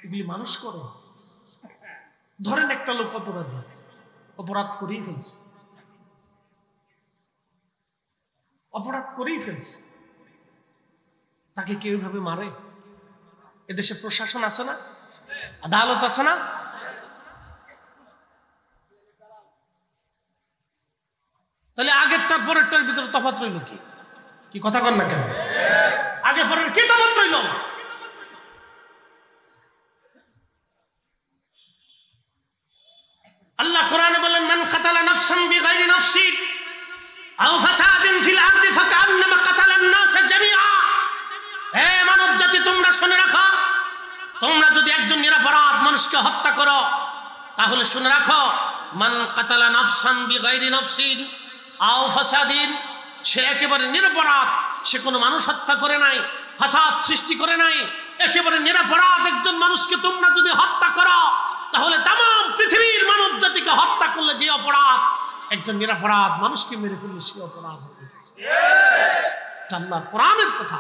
এগুলি মানুষ করে? ধরেন একটা লোক অপরাধী, অপরাধ করেই ফেলছে, অপরাধ করেই ফেলছে, তাকে কেউ ভাবে মারে? এদেশে প্রশাসন আছে না, আদালত আছে না? তাহলে আগেরটার পরেরটার ভিতরে তফাৎ রইল কি? কি কথা কন না কেন? আগে পরের কি তফাৎ রইল? আল্লাহ কোরআনে বলেন, মান কাতালা নাফসান বিগাইরি নাফসিন আও ফাসাদিন ফিল আরদি ফাকান্নামা কাতালান নাস জামিআ। হে মানব জাতি, তোমরা শুনে রাখো, তোমরা যদি একজন নিরপরাধ মানুষকে হত্যা করো তাহলে শুনে রাখো, মান কাতালা নাফসান বিগাইরি নাফসিন আও ফাসাদিন, সে একেবারে নিরপরাধ, সে কোনো মানুষ হত্যা করে নাই, ফাসাদ সৃষ্টি করে নাই, একেবারে নিরপরাধ একজন মানুষকে তোমরা যদি হত্যা করো তাহলে তামাম পৃথিবীর মানব জাতিকে হত্যা করলে যে অপরাধ, একজন নিরপরাধ মানুষকে মেরে ফেললে সে অপরাধ হবে। আল্লাহর কোরআনের কথা।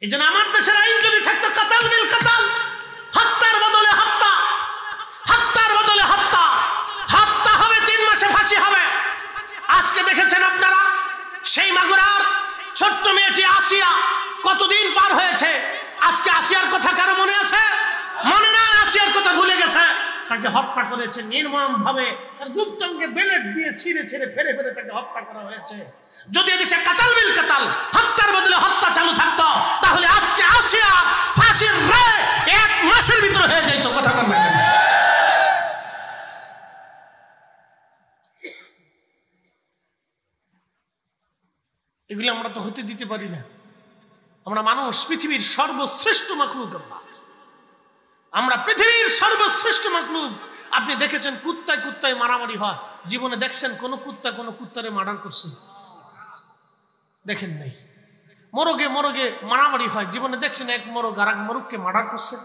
এই জন্য আমার দেশের আইন যদি থাকতো কাতাল বিল কাতাল, হত্যার বদলে হত্যা, হত্যার বদলে হত্যা, হত্যা হবে 3 মাসে ফাঁসি হবে। আজকে দেখেছেন আপনারা সেই মাগুরার ছোট্ট মেয়েটি আসিয়া কতদিন পার হয়েছে, আজকে আসিয়ার কথা কারো মনে আছে? মনে নাই, আসিয়ার কথা ভুলে গেছে। তাকে হত্যা করেছে নির্মম ভাবে, তার গুপ্তাঙ্গে বেলেট দিয়ে ছিঁড়ে ছিঁড়ে ফেলে ফেলে তাকে হত্যা করা হয়েছে। যদি এদেশে কাতাল বিল কাতাল, হত্যার বদলে হত্যা চালু থাকতো তাহলে আজকে আসিয়া ফাঁসির রায় 1 মাসের ভিতরে হয়ে যাইতো। কথা কন না? এগুলি আমরা তো হতে দিতে পারি না। আমরা মানুষ, পৃথিবীর সর্বশ্রেষ্ঠ মাখলুক। আমরা পৃথিবীর সর্বশ্রেষ্ঠ মাখলুক। আপনি দেখেছেন কুত্তায় কুত্তায় মারামারি হয়? জীবনে দেখছেন কোন কুত্তা কোন কুত্তারে মার্ডার করছে? দেখেন নাই। মোরগে মোরগে মারামারি হয়, জীবনে দেখছেন এক মোরগ আর এক মোরগকে মার্ডার করছে?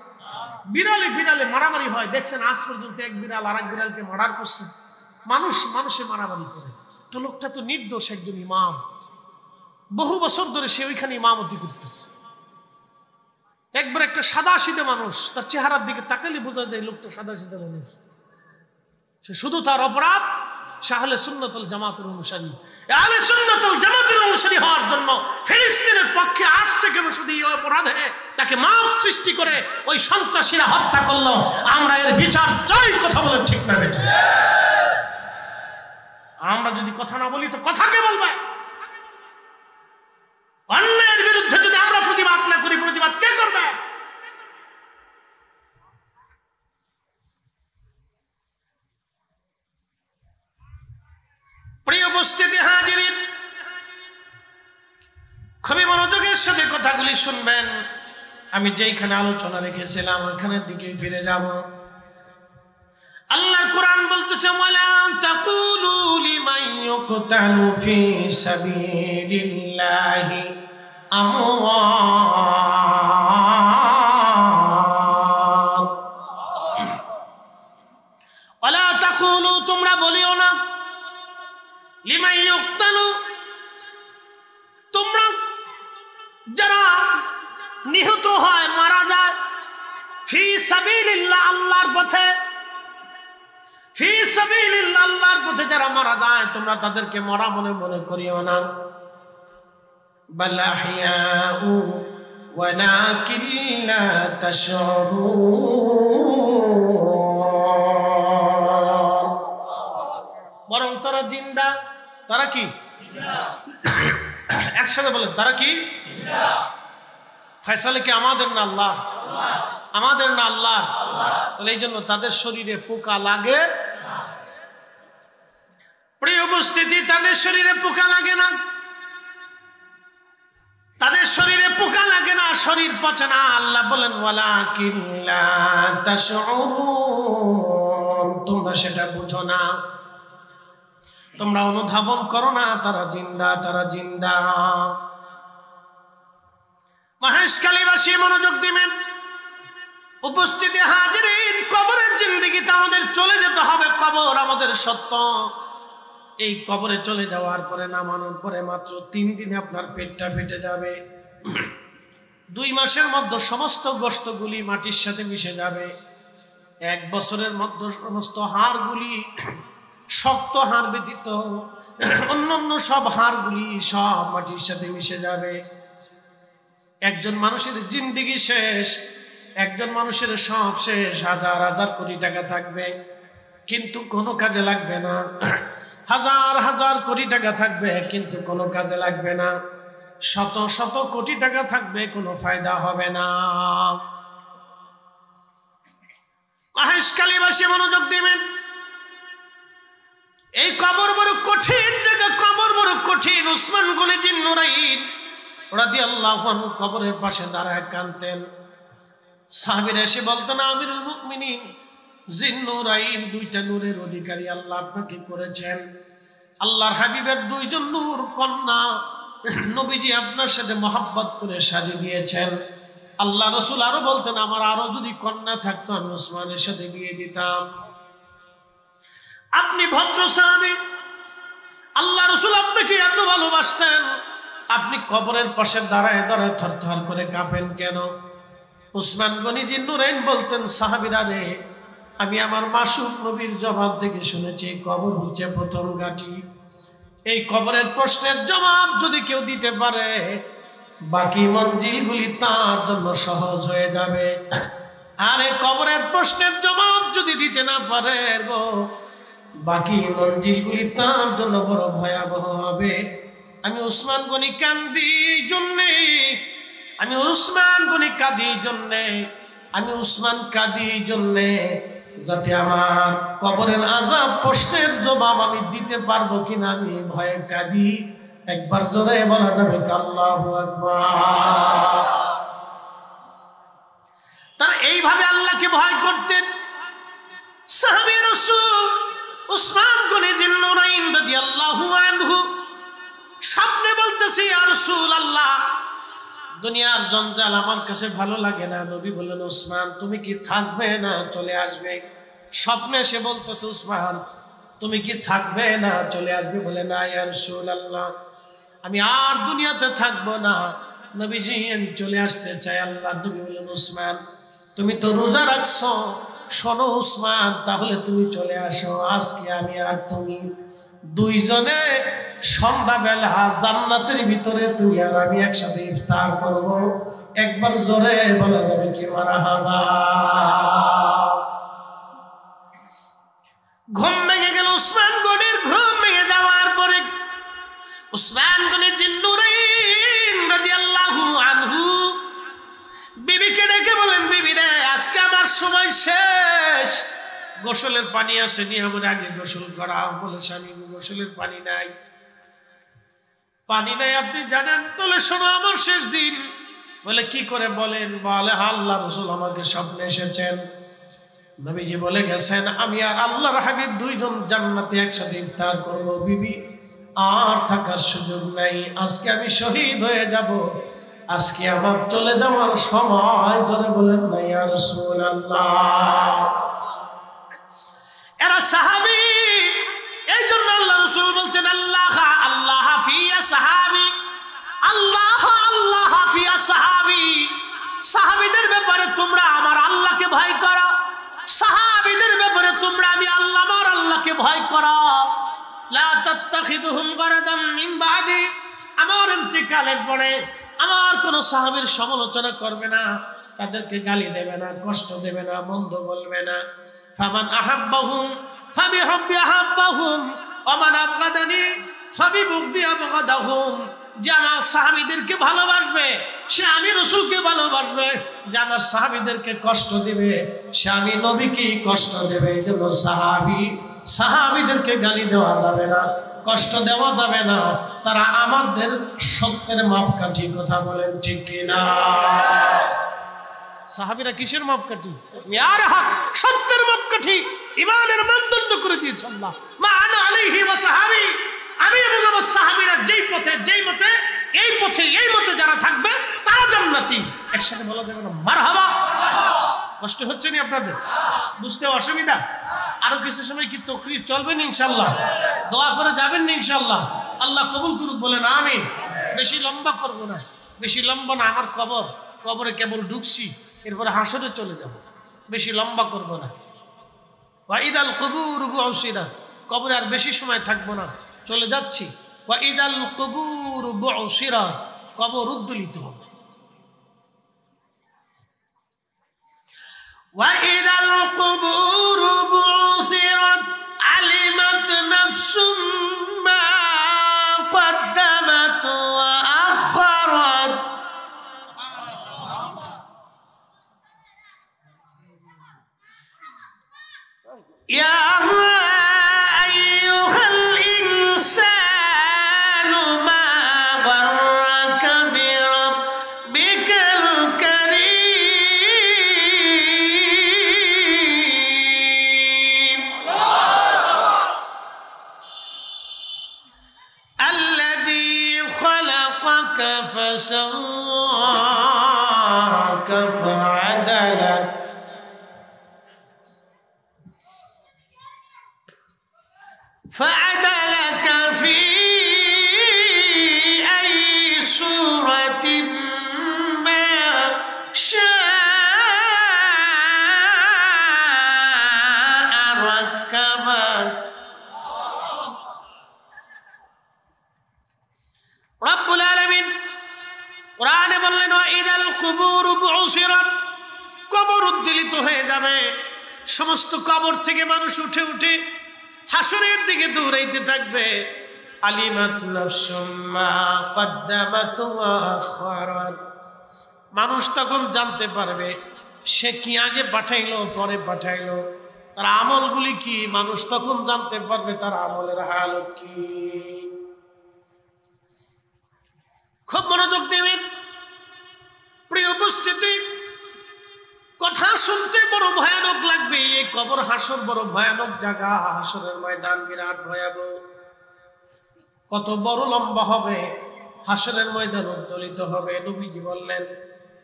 বিড়ালে বিড়ালে মারামারি হয়, দেখছেন আজ পর্যন্ত এক বিড়াল আর এক বিড়ালকে মার্ডার করছে? মানুষ মানুষে মারামারি করে। তো লোকটা তো নির্দোষ, একজন ইমাম, বহু বছর ধরে সে ওইখানে ইমামতি করতেছে। একবার একটা সাদা সিধে মানুষ, তার চেহারার দিকে তাকালে বোঝা যায় লোকটা সাদা সিধে মানুষ। সে শুধু তার অপরাধ সে আহলে সুন্নাতুল জামাতের অনুসারী। আহলে সুন্নাতুল জামাতের অনুসারী হওয়ার জন্য ফিলিস্তিনের পক্ষে আসছে কেন? শুধু এই অপরাধে তাকে মাফ সৃষ্টি করে ওই সন্ত্রাসীরা হত্যা করলো। আমরা এর বিচার চাই। কথা বলেন ঠিক না বেটা? আমরা যদি কথা না বলি তো কথা কে বলবে? অন্যায়ের বিরুদ্ধে যদি আমরা প্রতিবাদ না করি, প্রতিবাদ কে করবে? প্রিয় উপস্থিতি হাজিরিন, খুবই মনোযোগের সাথে কথাগুলি শুনবেন। আমি যেইখানে আলোচনা রেখেছিলাম ওইখানের দিকে ফিরে যাব। আল্লাহর কোরআন বলতেছে, ওয়ালা তাকুলু লিমান ইউকতালু ফি সাবিলিল্লাহি আমওয়াত। ওয়ালা তাকুলু, তোমরা বলিও না, লিমান ইউকতালু, তোমরা যারা নিহত হয়, মারা যায়, ফি সাবিলিল্লাহ, আল্লাহর পথে, ফি সাবিলিল্লাহ, আল্লাহর পথে যারা মারা যায় তোমরা তাদেরকে মরা মনে মনে করিও না। বাল আহইয়াউ ওয়ালাকিন লা তাশউরুন, বরং তারা জিন্দা। তারা কি? একসাথে বলেন, তারা কি? ফয়সালা কি আমাদের না আল্লাহর? আমাদের না আল্লাহর? তাহলে এই জন্য তাদের শরীরে পোকা লাগে। প্রিয় উপস্থিতি, তাদের শরীরে পোকা লাগে না, তাদের শরীরে পোকা লাগে না, শরীর পচে না। আল্লাহ বলেন, ওয়ালাকিন লা তাশউরুন, তোমরা সেটা বুঝো না, তোমরা অনুধাবন করো না। তারা জিন্দা, তারা জিন্দা। মহেশখালীবাসী মনোযোগ দিবেন। উপস্থিতি হাজিরিন, কবরের জিন্দেগিতে আমাদের চলে যেতে হবে। কবর আমাদের সত্য। এই কবরে চলে যাওয়ার পরে, নামানোর পরে মাত্র 3 দিনে আপনার পেটটা ফেটে যাবে। 2 মাসের মধ্যে সমস্ত গোশতগুলি মাটির সাথে মিশে যাবে। 1 বছরের মধ্যে সমস্ত হাড়গুলি, শক্ত হাড় ব্যতীত অন্যান্য সব হাড়গুলি সব মাটির সাথে মিশে যাবে। একজন মানুষের জিন্দেগি শেষ, একজন মানুষের সব শেষ। হাজার হাজার কোটি টাকা থাকবে কিন্তু কোনো কাজে লাগবে না। হাজার হাজার কোটি টাকা থাকবে কিন্তু কোনো কাজে লাগবে না। শত শত কোটি টাকা থাকবে, কোনো ফায়দা হবে না। মহেশখালীবাসী মনোযোগ দিবেন। এই কবর বড় কঠিন জায়গা, কবর বড় কঠিন। উসমান গনি জিন্নুরাইন রাদিয়াল্লাহু আনহু কবরের পাশে দাঁড়ায় কাঁদতেন। সাহাবীরা এসে বলতেন, আমিরুল মুমিনিন, জিন্নুরাইন 2টা নূরের অধিকারী আল্লাহ আপনাকে করেছেন। আল্লাহর হাবিবের 2জন নূর কন্যা নবীজি আপনার সাথে মহব্বত করে সাজিয়ে দিয়েছেন। আল্লাহ রাসূল আরো বলতেন, আমার আরো যদি কন্যা থাকতো আমি উসমানের সাথে বিয়ে দিতাম। আপনি ভদ্র সাহাবী, আল্লাহ রাসূল আপনাকে এত ভালোবাসতেন, আপনি কবরের পাশে দাঁড়ায় দাঁড়ায় থরথর করে কাঁপেন কেন? উসমান গনি জিন্নুরাইন বলতেন, সাহাবীরা রে, আমি আমার মাসুম নবীর জবাব থেকে শুনেছি কবর হচ্ছে প্রথম ঘাঁটি। এই কবরের প্রশ্নের জবাব যদি কেউ দিতে পারে, বাকি মঞ্জিলগুলি তার জন্য সহজ হয়ে যাবে। আর এই কবরের প্রশ্নের জবাব যদি দিতে না পারে, বাকি মঞ্জিলগুলি তার জন্য বড় ভয়াবহ হবে। আমি উসমান গনি কাঁদি জন্যে, আমি উসমান গনি কাঁদি জন্যে আমি উসমান কাঁদি এই জন্যে যাতে আমার কবরের আযাব প্রশ্নের জবাব আমি দিতে পারবো কিনা আমি ভয়ে কাঁদি। একবার জোরে বলা যাবে আল্লাহু আকবার। তারা এইভাবে আল্লাহকে ভয় করতেন। সাহাবী রাসূল উসমান গনি জিন্নুরাইন রাদিয়াল্লাহু আনহু স্বপ্নে বলতেছে, ইয়া রাসূলুল্লাহ, দুনিয়ার জঞ্জাল আমার কাছে ভালো লাগে না। নবী বললেন, উসমান তুমি কি থাকবে না চলে আসবে? স্বপ্নে সে বলতেছে, উসমান তুমি কি থাকবে না চলে আসবে? বলে, না ইয়া রাসূলুল্লাহ, আমি আর দুনিয়াতে থাকবো না নবীজি, আমি চলে আসতে চাই। আল্লাহ নবী বললেন, উসমান তুমি তো রোজা রাখছো, শোনো উসমান তাহলে তুমি চলে আসো। আজকে আমি আর তুমি দুইজনে সন্ধ্যাবেলা জান্নাতের ভিতরে তুমি আর আমি একসাথে ইফতার করব। একবার জোরে বলা যাবে কি মারহাবা। ঘুম ভেঙে গেল উসমান গনির। ঘুম ভেঙে যাওয়ার পরে উসমান গনি জিন্নুরাইন রাদিয়াল্লাহু আনহু বিবিকে ডেকে বলেন, বিবি রে, আজকে আমার সময় শেষ। গোসলের পানি আসেনি, আমার আগে গোসল করাও। বলে, স্বামী গোসলের পানি নাই। পানি নাই আপনি জানেন? বলে, শোনো আমার শেষ দিন। বলে, কি করে বলেন? বলে, আল্লাহ রাসূল আমাকে স্বপ্নে এসেছেন। নবীজি বলে গেছেন, আমি আর আল্লাহর হাবিব দুইজন জান্নাতে একসাথে ইফতার করব। বিবি আর থাকার সুযোগ নাই, আজকে আমি শহীদ হয়ে যাব, আজকে আমার চলে যাওয়ার সময়। জোরে বলেন না ইয়া রাসূলুল্লাহ। এরা সাহাবী, এই জন্য আল্লাহ রাসূল বলতেন, আল্লাহ আল্লাহ ফিয়া সাহাবী, আল্লাহ আল্লাহ ফিয়া সাহাবী। সাহাবীদের ব্যাপারে তোমরা আমার আল্লাহকে ভয় করো, সাহাবীদের ব্যাপারে তোমরা আমি আল্লাহ আমার আল্লাহকে ভয় করো। লা তাত্তাখিযুহুম গারাদাম মিন বাদি, আমার ইন্তিকালের পরে আমার কোন সাহাবীর সমালোচনা করবে না, তাদেরকে গালি দেবে না, কষ্ট দেবে না, মন্দ বলবে না। ফামান আহাব্বাহুম ফাবিহুব্বি আহাব্বাহুম ওয়া মান আবগাদানি ফাবিবুগদি আবগাদাহুম। যে আমার সাহাবীদেরকে ভালোবাসবে সে আমি রাসূলকে ভালোবাসবে, যে আমার সাহাবীদেরকে কষ্ট দিবে সে আমি নবীকে কষ্ট দেবে। এই জন্য সাহাবীদেরকে গালি দেওয়া যাবে না, কষ্ট দেওয়া যাবে না, তারা আমাদের সত্যের মাপকাঠি। কথা বলেন ঠিক কিনা? সাহাবীরা কিসের মাপকাঠি? ইয়ার হক, সত্যের মাপকাঠি, ঈমানের মানদণ্ড করে দিয়েছে আল্লাহ। মা আনা আলাইহি ওয়া সাহাবী, আমি এবং আমার সাহাবীরা যেই পথে যেই মতে এই পথে এই মতে যারা থাকবে তারা জান্নাতি। একসাথে বলা যাবে না মারহাবা? কষ্ট হচ্ছে না আপনাদের? বুঝতে অসুবিধা? আরো কিছু সময় কি তাকরীর চলবে না ইনশাআল্লাহ? দোয়া করে যাবেন না ইনশাআল্লাহ? আল্লাহ কবুল করুক, বলেন আমিন। বেশি লম্বা করব না, বেশি লম্বা না। আমার কবরে কেবল ঢুকছি, এরপরে হাসরে চলে যাব, বেশি লম্বা করব না। ওয়া ইদাল কুবুর বুসিরাত, কবরে আর বেশি সময় থাকবো না, চলে যাচ্ছি। ওয়া ইদাল কুবুর বুসিরাত, কবর উদ্দোলিত হবে। ওয়া ইদাল কুবুর বুসিরাত আলিমাত নাফসুম মা قدمت وأخرت يا أيها الإنسان ما غرك بربك الكريم الذي خلقك فسواك فعدلك في أي صورة ما شاء ركبك রব্বুল আলামিন কোরআনে বললেন, ইদাল কুবুর বুসিরাত, কবর উদ্দোলিত হয়ে যাবে। সমস্ত কবর থেকে মানুষ উঠে উঠে হাসরের দিকে দৌড়াইতে থাকবে। আলিমাত নাফসুম মা কদ্দামাত ওয়া আখারাত, মানুষ তখন জানতে পারবে সে কি আগে পাঠাইলো পরে পাঠাইলো, তার আমলগুলি কি, মানুষ তখন জানতে পারবে তার আমলের হালত কি। খুব মনোযোগ দেবেন প্রিয় উপস্থিতি। কথা শুনতে বড় ভয়ানক লাগবে, এই কবর হাসর বড় ভয়ানক জায়গা। হাসরের ময়দান বিরাট ভয়াবহ, কত বড় লম্বা হবে হাসরের ময়দান, উদ্দোলিত হবে। নবীজি বললেন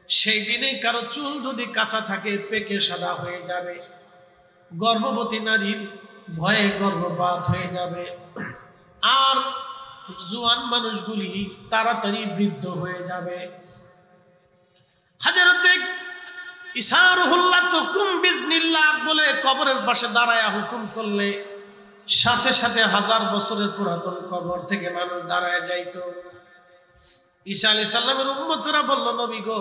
সেই দিনে কারো চুল যদি কাঁচা থাকে পেকে সাদা হয়ে যাবে, গর্ভবতী নারীর ভয়ে গর্ভপাত হয়ে যাবে, আর জোয়ান মানুষগুলি তাড়াতাড়ি বৃদ্ধ হয়ে যাবে। হাজরতে ঈসা রুহুল্লাহ তুকুম বিজনিল্লাহ বলে কবরের পাশে দাঁড়ায়া হুকুম করলে সাথে সাথে 1000 বছরের পুরাতন কবর থেকে মানুষ দাঁড়ায় যাইতো। ঈসা আলাইহিস সালামের উম্মতরা বলল, নবী গো,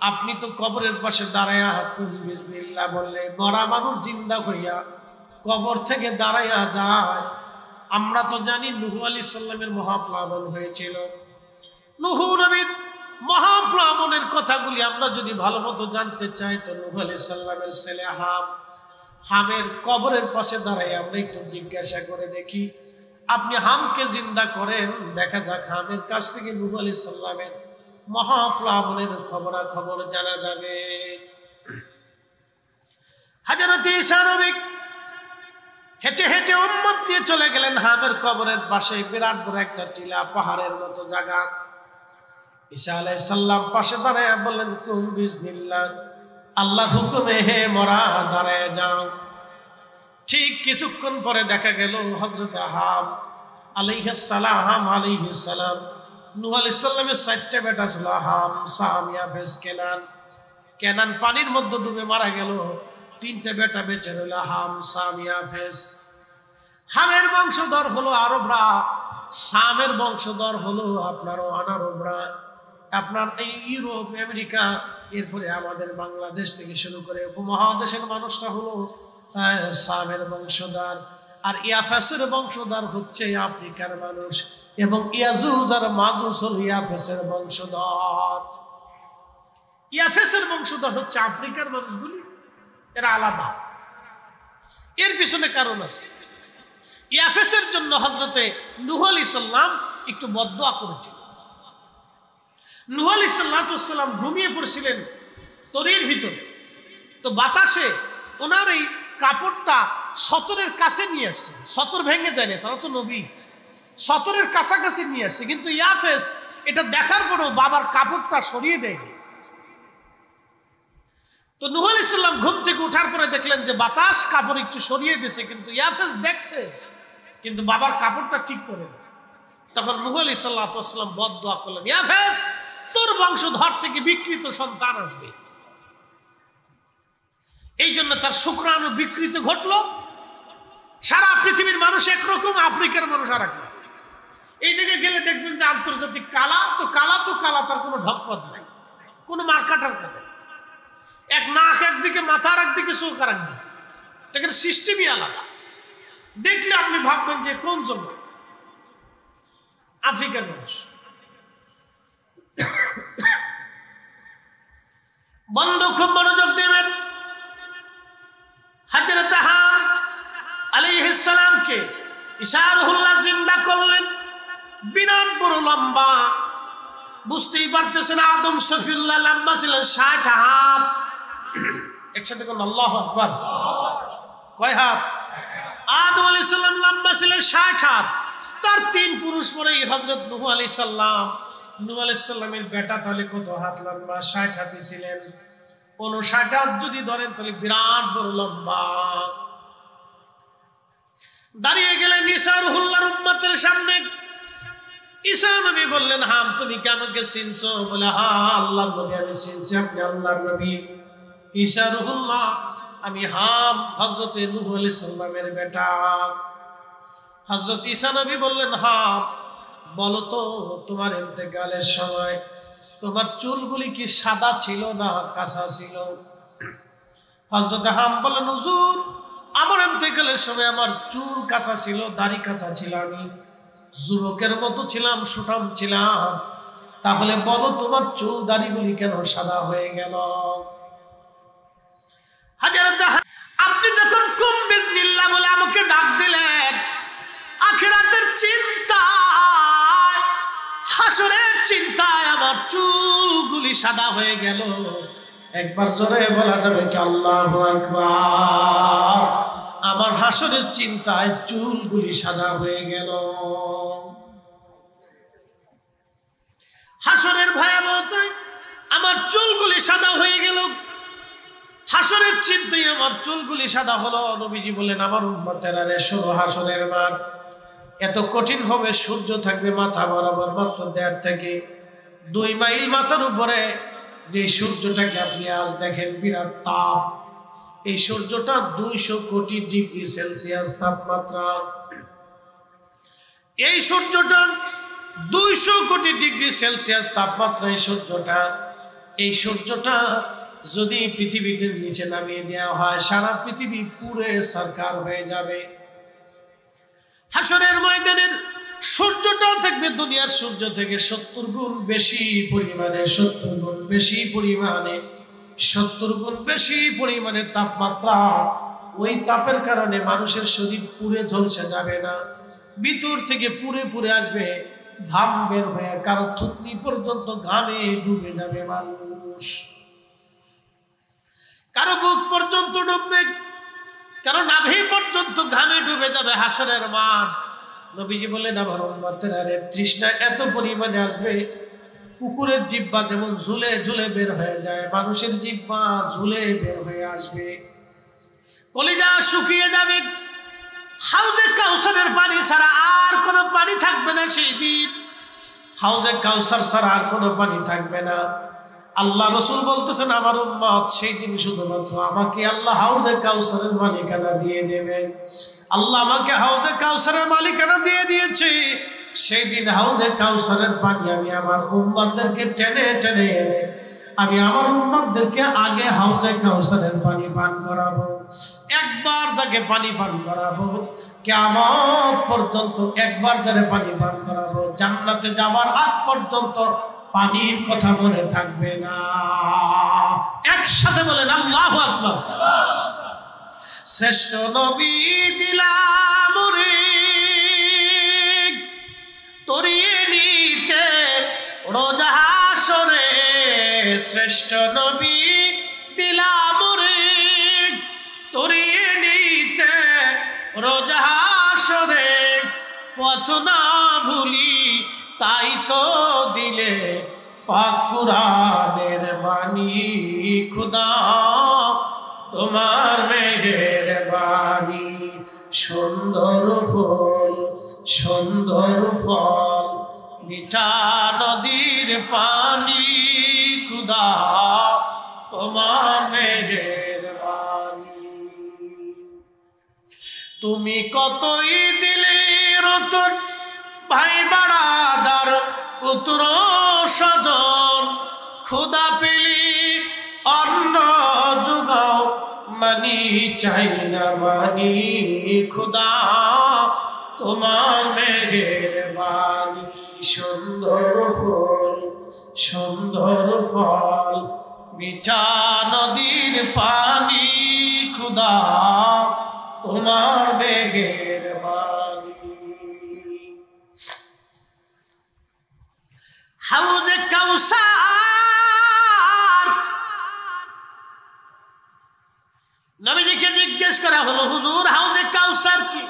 আপনি তো কবরের পাশে দাঁড়ায়া হুকুম বিজনিল্লাহ বললে মরা মানুষ জিন্দা হইয়া কবর থেকে দাঁড়াইয়া যায়। আমরা তো জানি নূহ আলাইহিস সালামের মহাপ্লাবন হয়েছিল। নূহ নবীর মহাপ্লাবনের কথাগুলি আমরা যদি ভালো মতো জানতে চাই তো নূহ আলাইহিস সালামের ছেলে হামের কবরের পাশে দাঁড়াই আমরা একটু জিজ্ঞাসা করে দেখি, আপনি হামকে জিন্দা করেন, দেখা যাক হামের কাছ থেকে নূহ আলাইহিস সালামের মহাপ্লাবনের খবরাখবর জানা যাবে। হযরত ঈসা নবী হেঁটে হেঁটে উম্মত নিয়ে চলে গেলেন হামের কবরের পাশে। বিরাট বড় একটা টিলা, পাহাড়ের মতো জায়গা। ঈসা আলাইহিস সালাম পাশে দাঁড়ায় বললেন, কুম বিজনিল্লাহ, আল্লাহর হুকুমে হে মরা দাঁড়ায় যাও। ঠিক কিছুক্ষণ পরে দেখা গেল হযরত হাম আলাইহিস সালাম, নূহ আলাইহিস সালামের 4টা বেটা ছিল, হাম, সাম, ইয়াফেস, কেনান পানির মধ্যে ডুবে মারা গেল। 3টে বেটা বেঁচে রইল, হাম, সাম, ইয়াফেস। হামের বংশধর হলো আরবরা, সামের বংশধর হলো আপনার অনারবরা, আপনার এই ইউরোপ, আমেরিকা, এরপরে আমাদের বাংলাদেশ থেকে শুরু করে উপমহাদেশের মানুষটা হলো সামের বংশধর। আর ইয়াফেসের বংশধর হচ্ছে আফ্রিকার মানুষ, এবং ইয়াজুজ আর মাজুজ হল ইয়াফেসের বংশধর। ইয়াফেসের বংশধর হচ্ছে আফ্রিকার মানুষগুলি, এরা আলাদা। এর পিছনে কারণ আছে। ইয়াফেসের জন্য হযরতে নূহ আলাইহিস সালাম একটু বদদুয়া করেছিলেন। নূহ আলাইহিস সালাম ঘুমিয়ে পড়ছিলেন তরির ভিতরে, তো বাতাসে ওনার এই কাপড়টা সতরের কাছে নিয়ে আসছে। সতর ভেঙে যায় না, তারা তো নবী, সতরের কাছাকাছি নিয়ে আসছে। কিন্তু ইয়াফেস এটা দেখার পরেও বাবার কাপড়টা সরিয়ে দেয়নি। তো নূহ আলাইহিস সালাম ঘুম থেকে ওঠার পরে দেখলেন যে বাতাস কাপড় একটু সরিয়ে দিয়েছে, কিন্তু ইয়াফেস দেখছে কিন্তু বাবার কাপড়টা ঠিক করে দেয়। তখন নূহ আলাইহিস সালাম বদদুয়া করলেন, ইয়াফেস, তোর বংশধর থেকে বিকৃত সন্তান আসবে। এই জন্য তার শুক্রাণু বিকৃত ঘটলো। সারা পৃথিবীর মানুষ একরকম, আফ্রিকার মানুষ আর এক। এই জায়গায় গেলে দেখবেন যে আন্তর্জাতিক কালা, তো কালা, তার কোনো ঢকপথ নাই, কোনো মার্কাটার নাই। এক নাক একদিকে, মাথার একদিকে, চোখ আর একদিকে, তাদের সিস্টেমই আলাদা। দেখলে আপনি ভাববেন যে কোন জন্য আফ্রিকার মানুষ। বন্ধু খুব মনোযোগ দেবেন। হযরত হাম আলাইহিস সালামকে ঈসা রুহুল্লাহ জিন্দা করলেন, বিরাট বড় লম্বা। বুঝতেই পারতেছেন আদম শফিউল্লাহ লম্বা ছিলেন 60 হাত। একসাথে কোন আল্লাহু আকবার। কয় হাত? আদম আলাইহিস সালাম লম্বা ছিলেন 60 হাত। তার 3 পুরুষ পরে হযরত নূহ আলাইহিস সালাম। নূহ আলাইহিস সালামের বেটা তাহলে কত হাত লম্বা? 60 হাতই ছিলেন। 59 হাত যদি ধরেন তাহলে বিরাট বড় লম্বা। দাঁড়িয়ে গেলেন ঈসা রুহুল্লাহর উম্মতের সামনে। ঈসা নবী বললেন, হাম, তুমি কি আমাকে চিনছো? বলে, হ্যাঁ আল্লাহর নবী, আমি চিনছি, আপনি আল্লাহর নবী। ঈসা রুহুল্লাহ, আমি হাম, হযরত নূহ আলাইহিস সালামের বেটা। হযরত ঈসা নবী বললেন, হাম, বলো তো তোমার ইন্তেকালের সময় তোমার চুলগুলি কি সাদা ছিল না কাঁচা ছিল? হযরত হাম বললেন, হুজুর, আমার ইন্তেকালের সময় আমার চুল কাঁচা ছিল, দাড়ি কাঁচা ছিল, আমি যুবকের মতো ছিলাম, সুঠাম ছিলাম। তাহলে বলো তোমার চুল দাড়িগুলি কেন সাদা হয়ে গেল? হযরত আপনি যখন কুম বিসমিল্লাহ বলে আমাকে ডাক দিলেন আখিরাতের চিন্তায়, হাসরের চিন্তায় আমার চুলগুলি সাদা হয়ে গেল। একবার জোরে বলা যাবে কি আল্লাহু আকবার? আমার হাসরের চিন্তায় চুলগুলি সাদা হয়ে গেল। হাসরের ভয়াবহতায় আমার চুলগুলি সাদা হয়ে গেল। হাসরের চিন্তায় আমার চুলগুলি সাদা হলো। নবীজি বললেন আমার উম্মতেরা রে শোনো, হাসরের মাঠ এত কঠিন হবে, সূর্য থাকবে মাথা বরাবর মাত্র 1.5 থেকে 2 মাইল মাথার উপরে। যে সূর্যটাকে আপনি আজ দেখেন বিরাট তাপ, এই সূর্যটা 200 কোটি ডিগ্রি সেলসিয়াস তাপমাত্রা। এই সূর্যটা 200 কোটি ডিগ্রি সেলসিয়াস তাপমাত্রা। এই সূর্যটা যদি পৃথিবীতে নিচে নামিয়ে দেওয়া হয়, সারা পৃথিবী পুরে সারকার হয়ে যাবে। হাসরের ময়দানের সূর্যটা থাকবে দুনিয়ার সূর্য থেকে 70 গুণ বেশি পরিমাণে, 70 গুণ বেশি পরিমাণে, 70 গুণ বেশি পরিমাণে তাপমাত্রা। ওই তাপের কারণে মানুষের শরীর পুড়ে ঝলসে যাবে না, ভিতর থেকে পুড়ে পুড়ে আসবে, ঘাম বের হয়ে কারো থুতনি পর্যন্ত ঘামে ডুবে যাবে মানুষ, কারো বুক পর্যন্ত ডুববে, কারো নাভি পর্যন্ত ঘামে ডুবে যাবে হাসরের মাঠ। নবীজি বললেন আমার উম্মতেরা রে তৃষ্ণা এত পরিমাণে আসবে, কুকুরের জিহ্বা যেমন ঝুলে ঝুলে বের হয়ে যায়, মানুষের জিহ্বা ঝুলে বের হয়ে আসবে, কলিজা শুকিয়ে যাবে। হাউজে কাউসারের পানি ছাড়া আর কোনো পানি থাকবে না সেই দিন। হাউজে কাউসার ছাড়া আর কোনো পানি থাকবে না। আল্লাহ রসুল বলতেছেন আমার উম্মত সেই দিন শুধুমাত্র আমাকে আল্লাহ হাউজে কাউসারের মালিকানা দিয়ে দেবে। আল্লাহ আমাকে হাউজে কাউসারের মালিকানা দিয়ে দিয়েছে। সেই দিন হাউজে কাউসারের পানি আমি আমার উম্মতদেরকে টেনে টেনে এনে আমি আমার উম্মতদেরকে আগে হাউজে কাউসারের পানি পান করাবো। একবার যাকে পানি পান করাবো, কিয়ামত পর্যন্ত একবার যারে পানি পান করাবো, জান্নাতে যাওয়ার আগ পর্যন্ত পানির কথা মনে থাকবে না। একসাথে বলেন আল্লাহু আকবার। শ্রেষ্ঠ নবী দিলাম রে তরিয়ে নিতে রোজা হাসরে, শ্রেষ্ঠ নবী দিলাম রে তরিয়ে নিতে রোজা হাসরে, পথ না ভুলি তাই তো দিলে পাক কুরআনের বাণী, খুদা তোমার মেহেরবানি। সুন্দর ফুল সুন্দর ফল মিঠা নদীর পানি, খুদা তোমার মেহেরবানি। তুমি কতই দিলে রতন ভাই বাড়াদার পুত্র স্বজন, খুদা পেলি অন্ন যোগাও মানি চাই না মানি, খুদা তোমার মেহেরবানি। সুন্দর ফুল সুন্দর ফল মিঠা নদীর পানি, খুদা তোমার মেহেরবানি। হাউজে কাউসার নবীজিকে জিজ্ঞেস করা হলো হুজুর হাউজে কাউসার কি?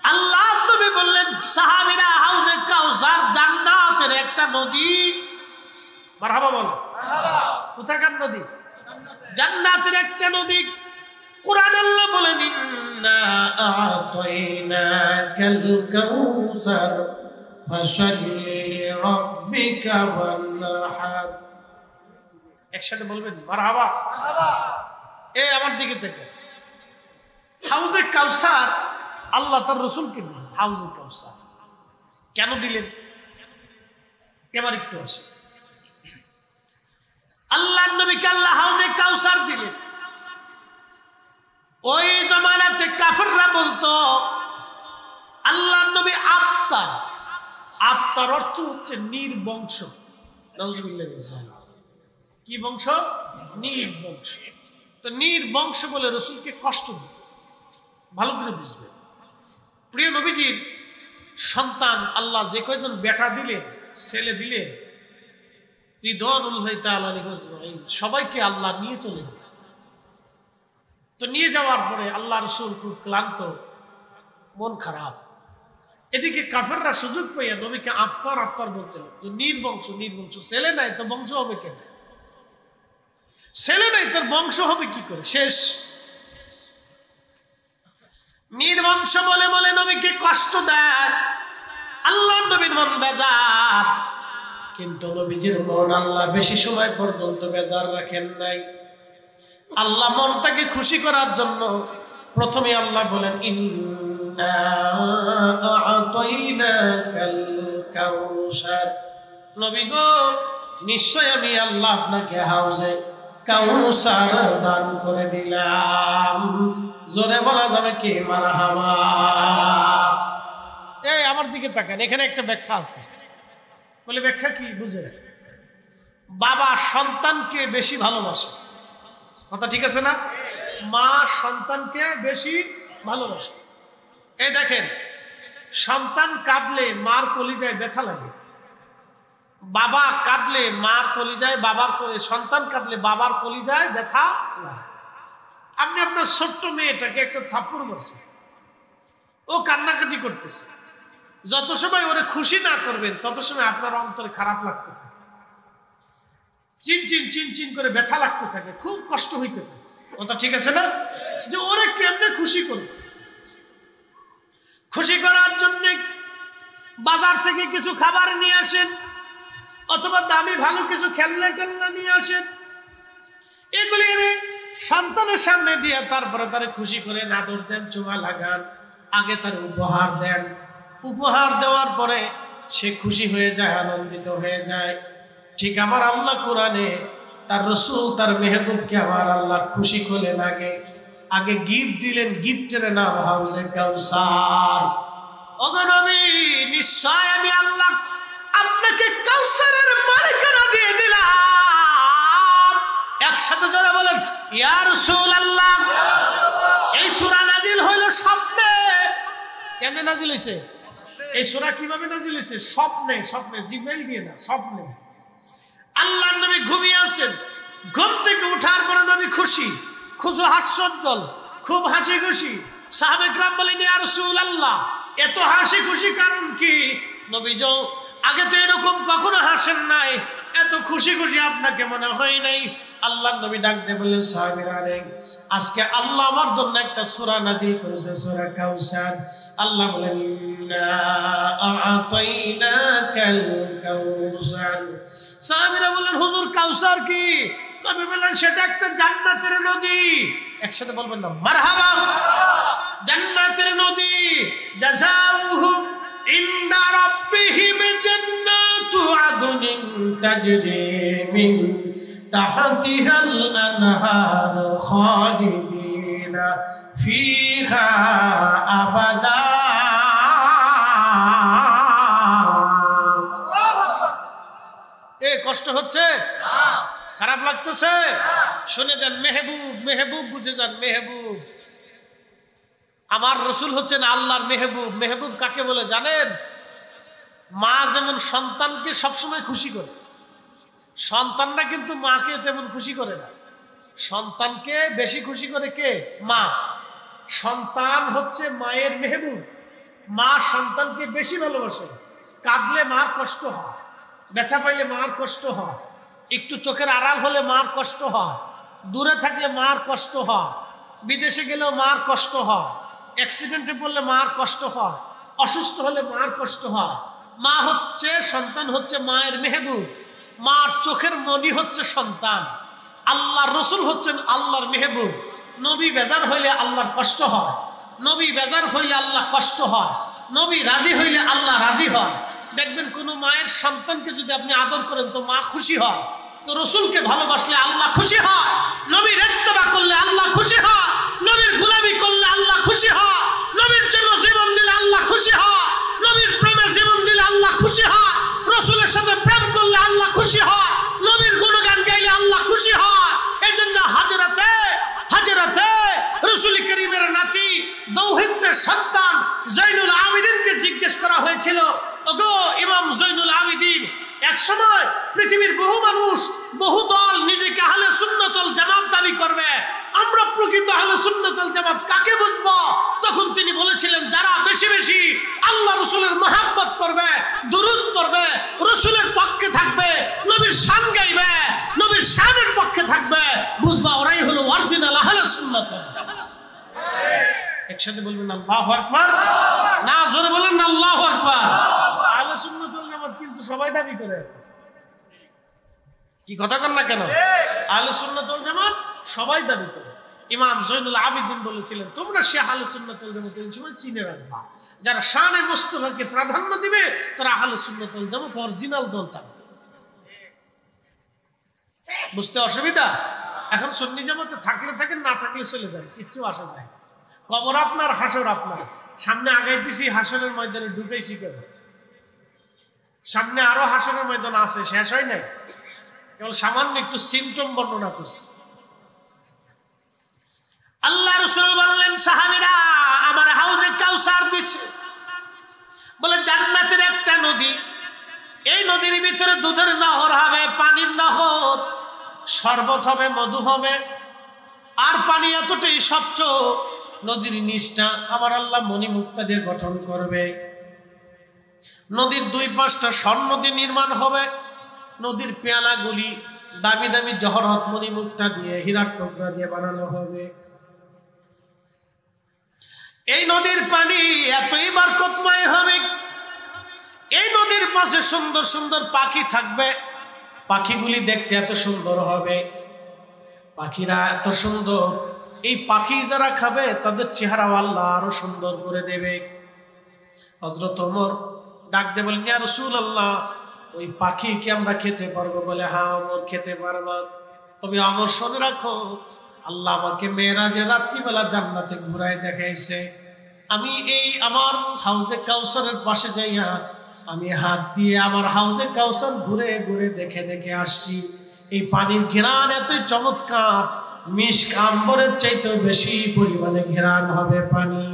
আল্লাহ নবী বললেন সাহাবীরা হাউজে কাউসার জান্নাতের একটা নদী। মারহাবা বলো। কোথাকার নদী? জান্নাতের একটা নদী। কুরআন আল্লাহ বলেন ইন্না আ'তাইনাকাল কাউসার ফাসাল্লি লিরাব্বিকা ওয়ানহার। একসাথে বলবেন মারহাবা। এই আমার দিকে থেকে হাউজে কাউসার আল্লাহ তার রাসূলকে দিলেন। হাউজে কাউসার কেন দিলেন এবার একটু আসে। আল্লাহর নবীকে আল্লাহ হাউজে কাউসার দিলেন। ওই জামানাতে কাফেররা বলতো আল্লাহর নবী আফতার। আফতার অর্থ হচ্ছে নির্বংশ। নাউজুবিল্লাহ। কি বংশ? নির্বংশ। তো নির্বংশ বলে রসুলকে কষ্ট দিত। ভালো করে বুঝবেন, প্রিয় নবীজির সন্তান আল্লাহ যে কয়জন বেটা দিলেন, ছেলে দিলেন, রিদওয়ানুল্লাহি তাআলা আলাইহিম আজমাইন, সবাইকে আল্লাহ নিয়ে চলে গেলেন। তো নিয়ে যাওয়ার পরে আল্লাহ রসুল খুব ক্লান্ত, মন খারাপ। এদিকে কাফেররা সুযোগ পাইয়া নবীকে আফতার আফতার বলতে লাগলো, নির্বংশ নির্বংশ, ছেলে নাই তো বংশ হবে কেন? ছেলে নাই তোর বংশ হবে কি করে? শেষ। নির্বংশ বলে বলে নবীকে কষ্ট দেয়। আল্লাহ নবীর মন বেজার, কিন্তু নবীজির মন আল্লাহ বেশি সময় পর্যন্ত বেজার রাখেন নাই। আল্লাহ মনটাকে খুশি করার জন্য প্রথমে আল্লাহ বলেন, ইন্না আ'তাইনাকাল কাউসার, নবী গো নিশ্চয় আমি আল্লাহ আপনাকে হাউজে কাউসার দান করে দিলাম। জোরে বলা যাবে কি মারহাবা? এই আমার দিকে তাকান, এখানে একটা ব্যাখ্যা আছে। বলে ব্যাখ্যা কি? বুঝে, বাবা সন্তানকে বেশি ভালোবাসে, কথা ঠিক আছে না? মা সন্তানকে বেশি ভালোবাসে। এই দেখেন, সন্তান কাঁদলে মার কলিজায় ব্যথা লাগে, বাবা কাঁদলে মার কলিজায়, সন্তান কাঁদলে বাবার কলিজায় ব্যথা লাগে। আপনি আপনার ছোট্ট মেয়েটাকে একটা থাপ্পড় মারছেন, ও কান্নাকাটি করতেছে, যত সময় ওরে খুশি না করবেন তত সময় আপনার অন্তরে খারাপ লাগতে থাকে, চিনচিন চিনচিন করে ব্যথা লাগতে থাকে, খুব কষ্ট হইতে থাকে। কথা ঠিক আছে না? যে ওরে কেমনে খুশি করবে? খুশি করার জন্য বাজার থেকে কিছু খাবার নিয়ে আসেন, অথবা দামি ভালো কিছু খেলনা টেলনা নিয়ে আসেন, এগুলি এনে সন্তানের সামনে দিয়ে তারপরে তারে খুশি করে আদর দেন, চুমা লাগান, আগে তার উপহার দেন। উপহার দেওয়ার পরে সে খুশি হয়ে যায়, আনন্দিত হয়ে যায়। ঠিক আমার আল্লাহ কোরআনে তার রসুল তার মেহবুবকে আমার আল্লাহ খুশি করলেন, আগে গিফট দিলেন, গিফটের নাম হাউজে কাউসার। ওগো নবী, নিশ্চয় আমি আল্লাহ আপনাকে কাউসারের মালিকানা দিয়ে দিলাম। একসাথে জোরে বলেন, ইয়া রাসূলুল্লাহ। এই সূরা নাজিল হইল স্বপ্নে। কেমনে নাজিল হয়েছে? এই সূরা কিভাবে নাজিল হয়েছে? স্বপ্নে। স্বপ্নে, জিবরাইল দিয়ে না, স্বপ্নে। আল্লাহর নবী ঘুমিয়ে আছেন, ঘুম থেকে ওঠার পরে নবী খুশি, খুব হাস্যোজ্জ্বল, খুব হাসি খুশি। সাহাবে কিরাম বলেন, ইয়া রাসূলুল্লাহ, এত হাসি খুশি কারণ কি? নবী যো আগে তো এরকম কখনো হাসেন নাই, এত খুশি খুশি আপনাকে মনে হয় নাই। আল্লাহর নবী ডাক দিয়ে বললেন, সাহাবীরা রে, আজকে আল্লাহ আমার জন্য একটা সূরা নাজিল করেছে, সূরা কাউসার। আল্লাহ বলেন, ইন্না আ'তাইনাকাল কাউসার। সাহাবীরা বললেন, হুজুর কাউসার কি? নবী বললেন, সেটা একটা জান্নাতের নদী। একসাথে বলবেন না, মারহাবা। জান্নাতের নদী, জাযাউহুম ইনদা রাব্বিহিম জান্নাতু আদনিন তাজরি মিন তাহতিহাল আনহার খালিদিনা ফিহা আবাদা। কষ্ট হচ্ছে? খারাপ লাগতেছে? শুনে যান, মেহবুব, মেহবুব বুঝে যান, মেহবুব। আমার রসুল হচ্ছেন আল্লাহর মেহবুব। মেহবুব কাকে বলে জানেন? মা যেমন সন্তানকে সবসময় খুশি করে, সন্তানরা কিন্তু মাকে তেমন খুশি করে না। সন্তানকে বেশি খুশি করে কে? মা। সন্তান হচ্ছে মায়ের মেহবুব। মা সন্তানকে বেশি ভালোবাসে। কাঁদলে মার কষ্ট হয়, ব্যথা পাইলে মার কষ্ট হয়, একটু চোখের আড়াল হলে মার কষ্ট হয়, দূরে থাকলে মার কষ্ট হয়, বিদেশে গেলেও মার কষ্ট হয়, অ্যাক্সিডেন্টে পড়লে মার কষ্ট হয়, অসুস্থ হলে মার কষ্ট হয়। মা হচ্ছে, সন্তান হচ্ছে মায়ের মেহবুব। মার চোখের মনি হচ্ছে সন্তান। আল্লাহর রসুল হচ্ছেন আল্লাহর মেহবুব। নবী বেজার হইলে আল্লাহর কষ্ট হয়, নবী বেজার হইলে আল্লাহ কষ্ট হয়, নবী রাজি হইলে আল্লাহ রাজি হয়। দেখবেন কোন মায়ের সন্তানকে যদি আপনি আদর করেন তো মা খুশি হয়, তো রসুলকে ভালোবাসলে আল্লাহ খুশি হয়, নবীর ইত্তেবা করলে আল্লাহ খুশি হয়, নবীর গোলামি করলে আল্লাহ খুশি হয়, নবীর জন্য জীবন দিলে আল্লাহ খুশি হয়, নবীর প্রেমে জীবন দিলে আল্লাহ খুশি হয়, রসুলের সাথে প্রেম করলে আল্লাহ খুশি হয়, নবীর গুণগান গাইলে আল্লাহ খুশি হয়। এই জন্য হযরতে হুসাইনের সন্তান জয়নুল আবেদিনকে জিজ্ঞেস করা হয়েছিল, ওগো ইমাম জয়নুল আবেদিন, এক সময় পৃথিবীর বহু মানুষ, বহু দল নিজেকে আহলে সুন্নাত ওয়াল জামাত দাবি করবে, আমরা প্রকৃত আহলে সুন্নাত ওয়াল জামাত কাকে বুঝবো? তখন তিনি বলেছিলেন, যারা বেশি বেশি আল্লাহ রাসূলের মহব্বত করবে, দুরূদ পড়বে, রাসূলের পক্ষে থাকবে, নবীর শান গাইবে, নবীর শানের পক্ষে থাকবে, বুঝবা ওরাই হলো অরিজিনাল আহলে সুন্নাত ওয়াল জামাত। একসাথে বলবেন আল্লাহু আকবার। না জোরে বলেন না আল্লাহু আকবার। আহলে সুন্নাত ওয়াল জামাত কিন্তু সবাই দাবি করে, কি কথা কন না কেন? আহলে সুন্নাত ওয়াল জামাত সবাই দাবি করে। ইমাম জয়নুল আবেদিন বলেছিলেন, তোমরা সে আহলে সুন্নাত ওয়াল জামাতের সময় চিনে রাখবা, যারা শানে মুস্তাফাকে প্রাধান্য দিবে তারা আহলে সুন্নাত ওয়াল জামাত অরিজিনাল দল থাকবে। বুঝতে অসুবিধা? এখন সুন্নি জামাতে থাকলে থাকেন, না থাকলে চলে যান, কিচ্ছু আসে যায়। কবর আপনার, হাসর আপনার। সামনে আগাইতেছি, হাসরের ময়দানে ঢুকেছি কেন? সামনে আরো হাসরের ময়দান আছে, শেষ হয় নাই, কেবল সামান্য একটু সিমটম বর্ণনা করছি। আল্লাহ রাসূল বললেন, সাহাবীরা আমার হাউজে কাউসার দিছে, বলে জান্নাতের একটা নদী, এই নদীর ভিতরে দুধের নহর হবে, পানির নহর, শরবত হবে, মধু হবে, আর পানি এতটাই স্বচ্ছ, নদীর নিচটা আমার আল্লাহ মণিমুক্তা দিয়ে গঠন করবে। নদীর দুই পাশটা স্বর্ণ দিয়ে নির্মাণ হবে, নদীর পেয়ালাগুলি দামি দামি জহরত মণিমুক্তা দিয়ে, হীরার টুকরা দিয়ে বানানো হবে। এই নদীর পানি এতই বরকতময় হবে, এই নদীর পাশে সুন্দর সুন্দর পাখি থাকবে, পাখিগুলি দেখতে এত সুন্দর হবে, পাখিরা এত সুন্দর, এই পাখি যারা খাবে তাদের চেহারাও আল্লাহ আরো সুন্দর করে দেবে। হযরত ওমর ডাক দিয়ে বলেন, ইয়া রাসূলুল্লাহ, ওই পাখি কি আমরা খেতে পারবো? বলে, হ্যাঁ ওমর, খেতে পারবা। তবে ওমর শুনে রাখো, আল্লাহ আমাকে মেরাজের রাত্রিবেলা জান্নাতে ঘুরায় দেখাইছে, আমি এই আমার হাউজে কাউসারের পাশে যাইয়া আমি হাত দিয়ে আমার হাউজে কাউসার ঘুরে ঘুরে দেখে দেখে আসছি। এই পানির ঘেরান এতই চমৎকার, মিশক আম্বরের চাইতে বেশি পরিমাণে ঘেরান হবে পানি।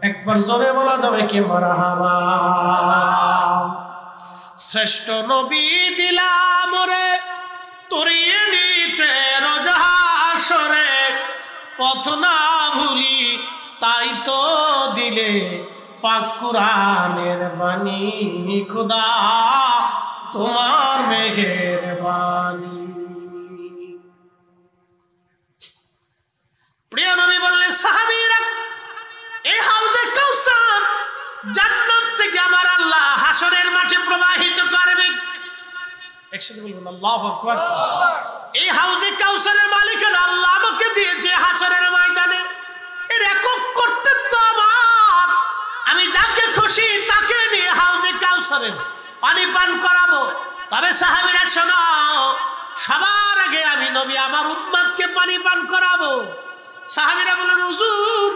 একবার জোরে বলা যাবে কি মারহাবা। শ্রেষ্ঠ নবী দিলাম রে তরিয়ে নিতে রোজাহাসরে, পথ না ভুলি তাই তো দিলে পাক কুরআনের বাণী, খোদা তোমার মেহেরবানি। প্রিয় নবী বললেন, সাহাবীরা এই হাউজে কাউসার জান্নাত থেকে আমার আল্লাহ হাসরের মাঠে প্রবাহিত করবে। একসাথে বলুন আল্লাহু আকবার। এই হাউজে কাউসারের মালিকানা আল্লাহ আমাকে দিয়েছে হাসরের ময়দানে, এর একক কর্তৃত্ব আমার, আমি যাকে খুশি তাকে নিয়ে হাউজে কাউসারের পানি পান করাবো। তবে সাহাবীরা শোনো, সবার আগে আমি নবী আমার উম্মতকে পানি পান করাবো। সাহাবীরা বলেন, হুজুর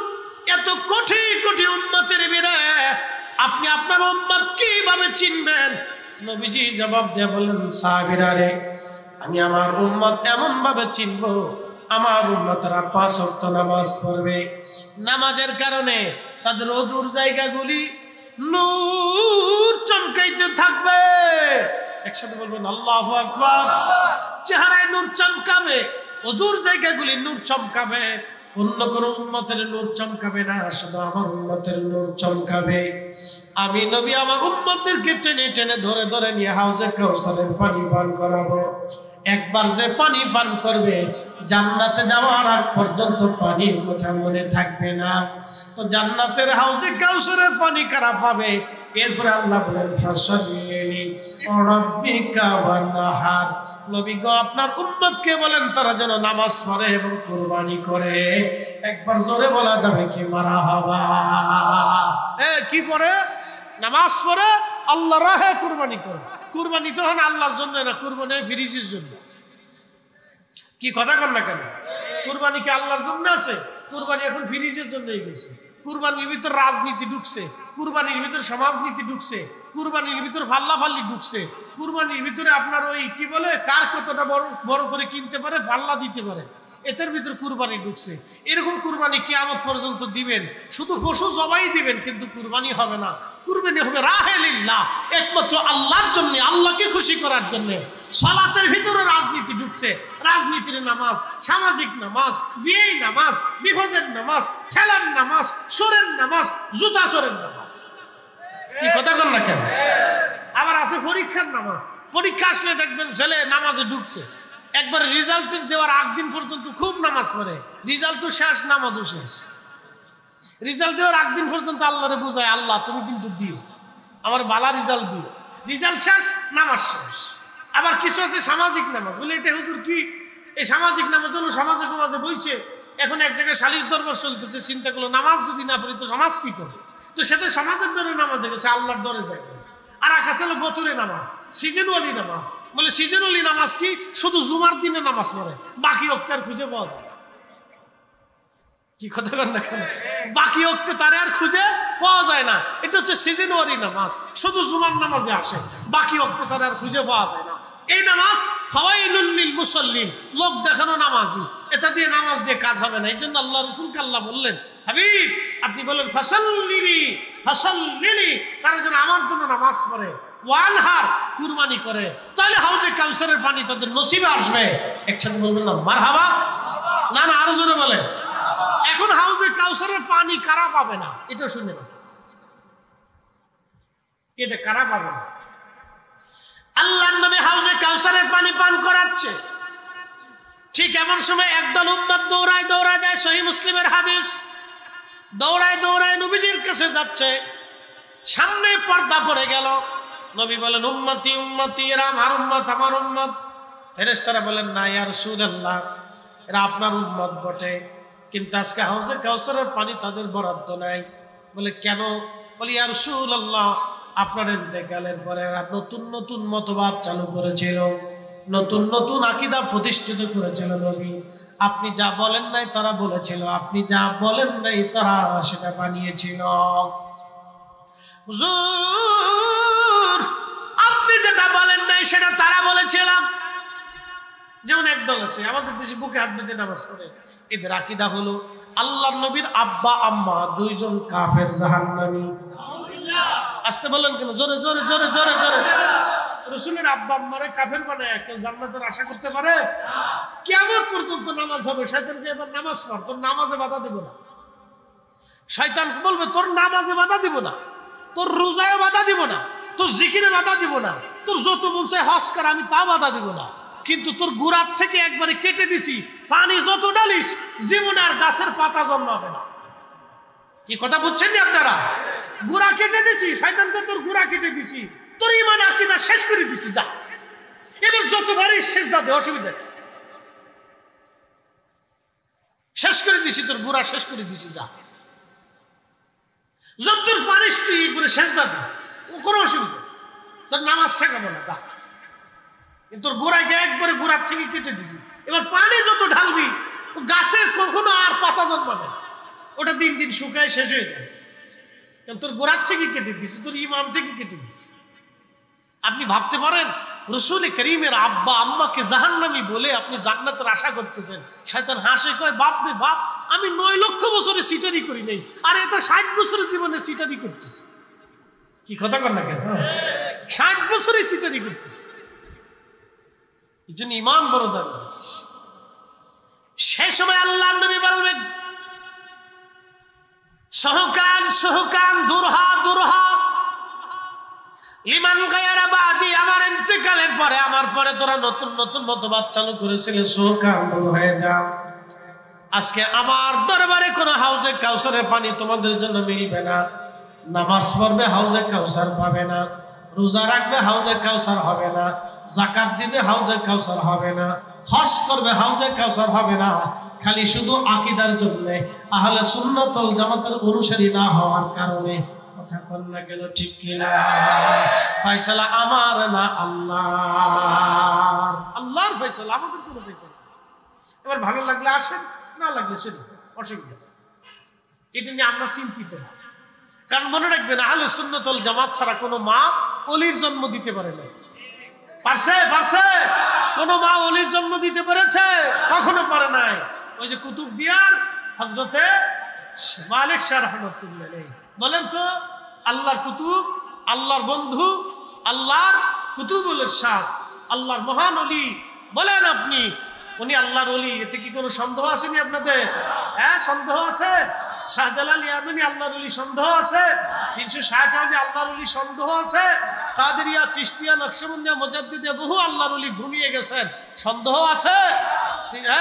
এত কোটি কোটি উম্মতের ভিড়ে আপনি আপনার উম্মত কিভাবে চিনবেন? নবীজি জবাব দিয়ে বলেন, সাহাবীরা রে, আমি আমার উম্মত এমন ভাবে চিনবো, আমার উম্মতরা 5 ওয়াক্ত নামাজ পড়বে, নামাজের কারণে তাদের ওযুর জায়গাগুলি নূর চমকাইতে থাকবে। একসাথে বলবেন আল্লাহু আকবার। চেহারায় নূর চমকাবে, ওযুর জায়গাগুলি নূর চমকাবে, অন্য কোন উম্মতের নূর চমকাবে না, শুধু আমার উম্মতের নূর চমকাবে। আমি নবী আমার উম্মতদেরকে টেনে টেনে ধরে ধরে নিয়ে হাউজে কাউসারের পানি পান করাবো। একবার যে পানি পান করবে, জান্নাতে যাওয়ার আগ পর্যন্ত পানির কথা মনে থাকবে না। তো জান্নাতের হাউজে কাউসারের পানি কারা পাবে? এরপরে আল্লাহ বলেন, ফাসাল্লি রাব্বিকা ওয়ানহার। নবী গো আপনার উম্মতকে বলেন তারা যেন নামাজ পড়ে এবং কুরবানি করে। একবার জোরে বলা যাবে কি মারহাবা। কি পড়ে? নামাজ পড়ে, আল্লাহর রাহে কুরবানি করে। কুরবানি তো হন আল্লাহর জন্য না, কুরবানি ফিরিসির জন্য। কি কথা কর না কেন? কুরবানি কি আল্লাহর জন্য আছে? কুরবানি এখন ফিরিজের জন্যই গেছে। কুরবানির ভিতর রাজনীতি ঢুকছে, কুরবানির ভিতর সমাজনীতি ঢুকছে, কুরবানির ভিতরে ফাল্লাফাল্লি ঢুকছে, কুরবানির ভিতরে আপনার ওই কি বলে কার কতটা বড় বড় করে কিনতে পারে, ফাল্লা দিতে পারে, এটার ভিতরে কুরবানি ঢুকছে। এরকম কুরবানি কিয়ামত পর্যন্ত দিবেন, শুধু পশু জবাই দিবেন কিন্তু কুরবানি হবে না। কুরবানি হবে রাহে লিল্লাহ, একমাত্র আল্লাহর জন্য, আল্লাহকে খুশি করার জন্য। সালাতের ভিতরে রাজনীতি ঢুকছে, রাজনীতির নামাজ, সামাজিক নামাজ, বিয়ে নামাজ, বিপদের নামাজ, ঠেলার নামাজ, সোরের নামাজ, জুতা সোরের নামাজ। কি কথা কন না কেন? আবার আছে পরীক্ষার নামাজ, পরীক্ষা আসলে দেখবেন ছেলে নামাজে ঢুকছে, একবারে রেজাল্ট দেওয়ার আগ দিন পর্যন্ত খুব নামাজ পড়ে, রেজাল্টও শেষ, নামাজও শেষ। রেজাল্ট দেওয়ার আগ দিন পর্যন্ত আল্লাহরে বোঝায়, আল্লাহ তুমি কিন্তু দিও, আমার বালা রেজাল্ট দিও। রেজাল্ট শেষ, নামাজ শেষ। আবার কিছু আছে সামাজিক নামাজ, বলে এটা হুজুর কি? এই সামাজিক নামাজ হলো সামাজিক নামাজে বইছে, এখন এক জায়গায় সালিশ দরবার চলতেছে, চিন্তা করলো নামাজ যদি না পড়ি তো সমাজ কি করে, তো সেটা সমাজের ডরে নামাজে গেছে, আল্লাহর ডরে যায়। আর আকাশ হলো বছরে নামাজ, সিজনওয়ালি নামাজ। বলে সিজনওয়ালি নামাজ কি? শুধু জুমার দিনে নামাজ পড়ে, বাকি অক্তের খুঁজে পাওয়া যায়। কি কথা কর না কেন? বাকি অক্তে তারে আর খুঁজে পাওয়া যায় না। এটা হচ্ছে সিজনওয়ালি নামাজ, শুধু জুমার নামাজে আসে, বাকি অক্তে তারে আর খুঁজে পাওয়া যায় না। এই নামাজ ফাওয়াইলুল লিল মুসাল্লিন, লোক দেখানো নামাজি, এটা দিয়ে নামাজ দিয়ে কাজ হবে না। এই জন্য আল্লাহ রাসূলকে আল্লাহ বললেন, হাবিব আপনি বলেন ফাসাল্লিনি ফাসাল্লিনি, তারা যেন আমার জন্য নামাজ পড়ে, ওয়ানহার কুরবানি করে, তাহলে হাউজে কাউসারের পানি তাদের নসিবে আসবে। একসাথে বলবেন না মারহাবা? না না, আরো জোরে বলে। এখন হাউজে কাউসারের পানি কারা পাবে না? এটা শুনে না, এটা কারা পাবে না? আল্লাহর নবী হাউজে কাউসারের পানি পান করাচ্ছে, ঠিক এমন সময় একদল উম্মত দৌড়ায় দৌড়ায় যায়, সহিহ মুসলিমের হাদিস, দৌড়ায় দৌড়ায় নবীজির কাছে যাচ্ছে, সামনে পর্দা পড়ে গেল। নবী বলেন উম্মতি উম্মতি, এরা আমার উম্মত, আমার উম্মত। ফেরেশতারা বলেন না ইয়া রাসূলুল্লাহ, এরা আপনার উম্মত বটে, কিন্তু আজকে হাউজে কাউসারের পানি তাদের বরাদ্দ নাই। বলে কেন? বলে ইয়া রাসূলুল্লাহ, আপনার ইন্তেকালের পরে এরা নতুন নতুন মতবাদ চালু করেছিল, নতুন নতুন আকীদা প্রতিষ্ঠিত করেছিল। নবী আপনি যা বলেন নাই তারা বলেছিল, আপনি যা বলেন নাই তারা সেটা বানিয়েছিল। হুজুর আপনি যেটা বলেন নাই সেটা তারা বলেছিল। যেমন একদল আছে আমাদের দেশে বুকে হাত বেঁধে নামাজ পড়ে, এদের আকীদা হলো আল্লাহর নবীর আব্বা আম্মা দুইজন কাফের, জাহান্নামী। আসতে বলেন কেন? জোরে জোরে জোরে জোরে জোরে। রাসূলের আব্বা আম্মারে কাফের বানায় কেউ জান্নাতের আশা করতে পারে? কিয়ামত পর্যন্ত নামাজ হবে, শয়তানকে এবার নামাজ পড়, তোর নামাজে বাধা দিব না। শয়তান বলবে তোর নামাজে বাধা দিব না, তোর রোজায় বাধা দিব না, তোর জিকিরে বাধা দিব না, তোর যত মন চায় হজ কর, আমি তা বাধা দিব না, কিন্তু তোর গোড়ার থেকে একবারে কেটে দিছি, পানি যত ঢালিস জীবনে আর গাছের পাতা জন্মাবে না। কি কথা বুঝছেন না আপনারা? গোড়া কেটে দিছি, শয়তানকে তোর গোড়া কেটে দিছি, তোর ঈমান আকীদা শেষ করে দিছি, যা এবার যতবারই সেজদা দে, অসুবিধা শেষ করে দিছি, তোর গোড়া শেষ করে দিছি, যা যতদূর পারিস তুই একবারে সেজদা দে, কোনো অসুবিধা, তোর নামাজ ঠেকাবো না, যা। তোর গোড়ায় একবারে গোড়ার থেকে কেটে দিছি, এবার পানি যত ঢালবি গাছের কখনো আর পাতা জন্মাবে, ওটা দিন দিন শুকায় শেষ হয়ে যাবে, তোর গোড়ার থেকে কেটে দিছি, তোর ইমাম থেকে কেটে দিছি। আপনি ভাবতে পারেন রাসূল করিমের আব্বা আম্মাকে জাহান্নামী বলে আপনি জান্নাতের আশা করতেছেন? শয়তান হাসে, কয় বাপ রে বাপ, আমি 9 লক্ষ বছরে সিটারি করি নাই, আর এটা 60 বছরের জীবনে সিটারি করতেছে। কি কথা কর না কেন? 60 বছরে সিটারি করতেছে। এই জন্য ইমান বড় দামি জিনিস। সেই সময় আল্লাহর নবী বলবেন সহকান সহকান, দুরহা দুরহা, লিমান গায়রা বাদি, আমার ইন্তেকালের পরে, আমার পরে তোরা নতুন নতুন মতবাদ চালু করেছিল, সহকান দূর হয়ে যাও। আজকে আমার দরবারে কোনো হাউজে কাউসারের পানি তোমাদের জন্য মিলবে না। নামাজ পড়বে হাউজে কাউসার পাবে না, রোজা রাখবে হাউজে কাউসার হবে না, যাকাত দিবে হাউজে কাউসার হবে না, হজ করবে হাউজে কাউসার হবে না। খালি শুধু আকীদার জন্য, আহলে সুন্নাত ওয়াল জামাতের অনুসারী না হওয়ার কারণে। কথা কর না গেল ঠিক কিনা? ফয়সালা আমার না আল্লাহর, আল্লাহর ফয়সালা, আমাদের কোনো ফয়সালা। এবার ভালো লাগলে আসেন, না লাগলে শুনুন, অসুবিধা। এটা নিয়ে আমরা চিন্তিত না, কারণ মনে রাখবেন আহলে সুন্নাত ওয়াল জামাত ছাড়া কোনো মা ওলির জন্ম দিতে পারে না। পারছে? কোনো মা ওলির জন্ম দিতে পেরেছে? কখনো পারে নাই। ওই যে কুতুবদিয়ার হযরতে মালিক শাহ রাহমাতুল্লাহ আলাইহি বলেন তো, আল্লাহর কুতুব, আল্লাহর বন্ধু, আল্লাহর কুতুবুল ইরশাদ, আল্লাহর মহান ওলি বলেন আপনি, উনি আল্লাহর ওলি, এতে কি কোনো সন্দেহ আসেনি আপনাদের? হ্যাঁ, সন্দেহ আছে? শাহজালাল ইয়ামানি আল্লাহর ওলি সন্দেহ আছে? 360 আলি আল্লাহর ওলি সন্দেহ আছে? কাদেরিয়া, চিশতিয়া, নকশবন্দিয়া, মুজাদ্দিদিয়া বহু আল্লাহর ওলি ঘুমিয়ে গেছেন, সন্দেহ আছে?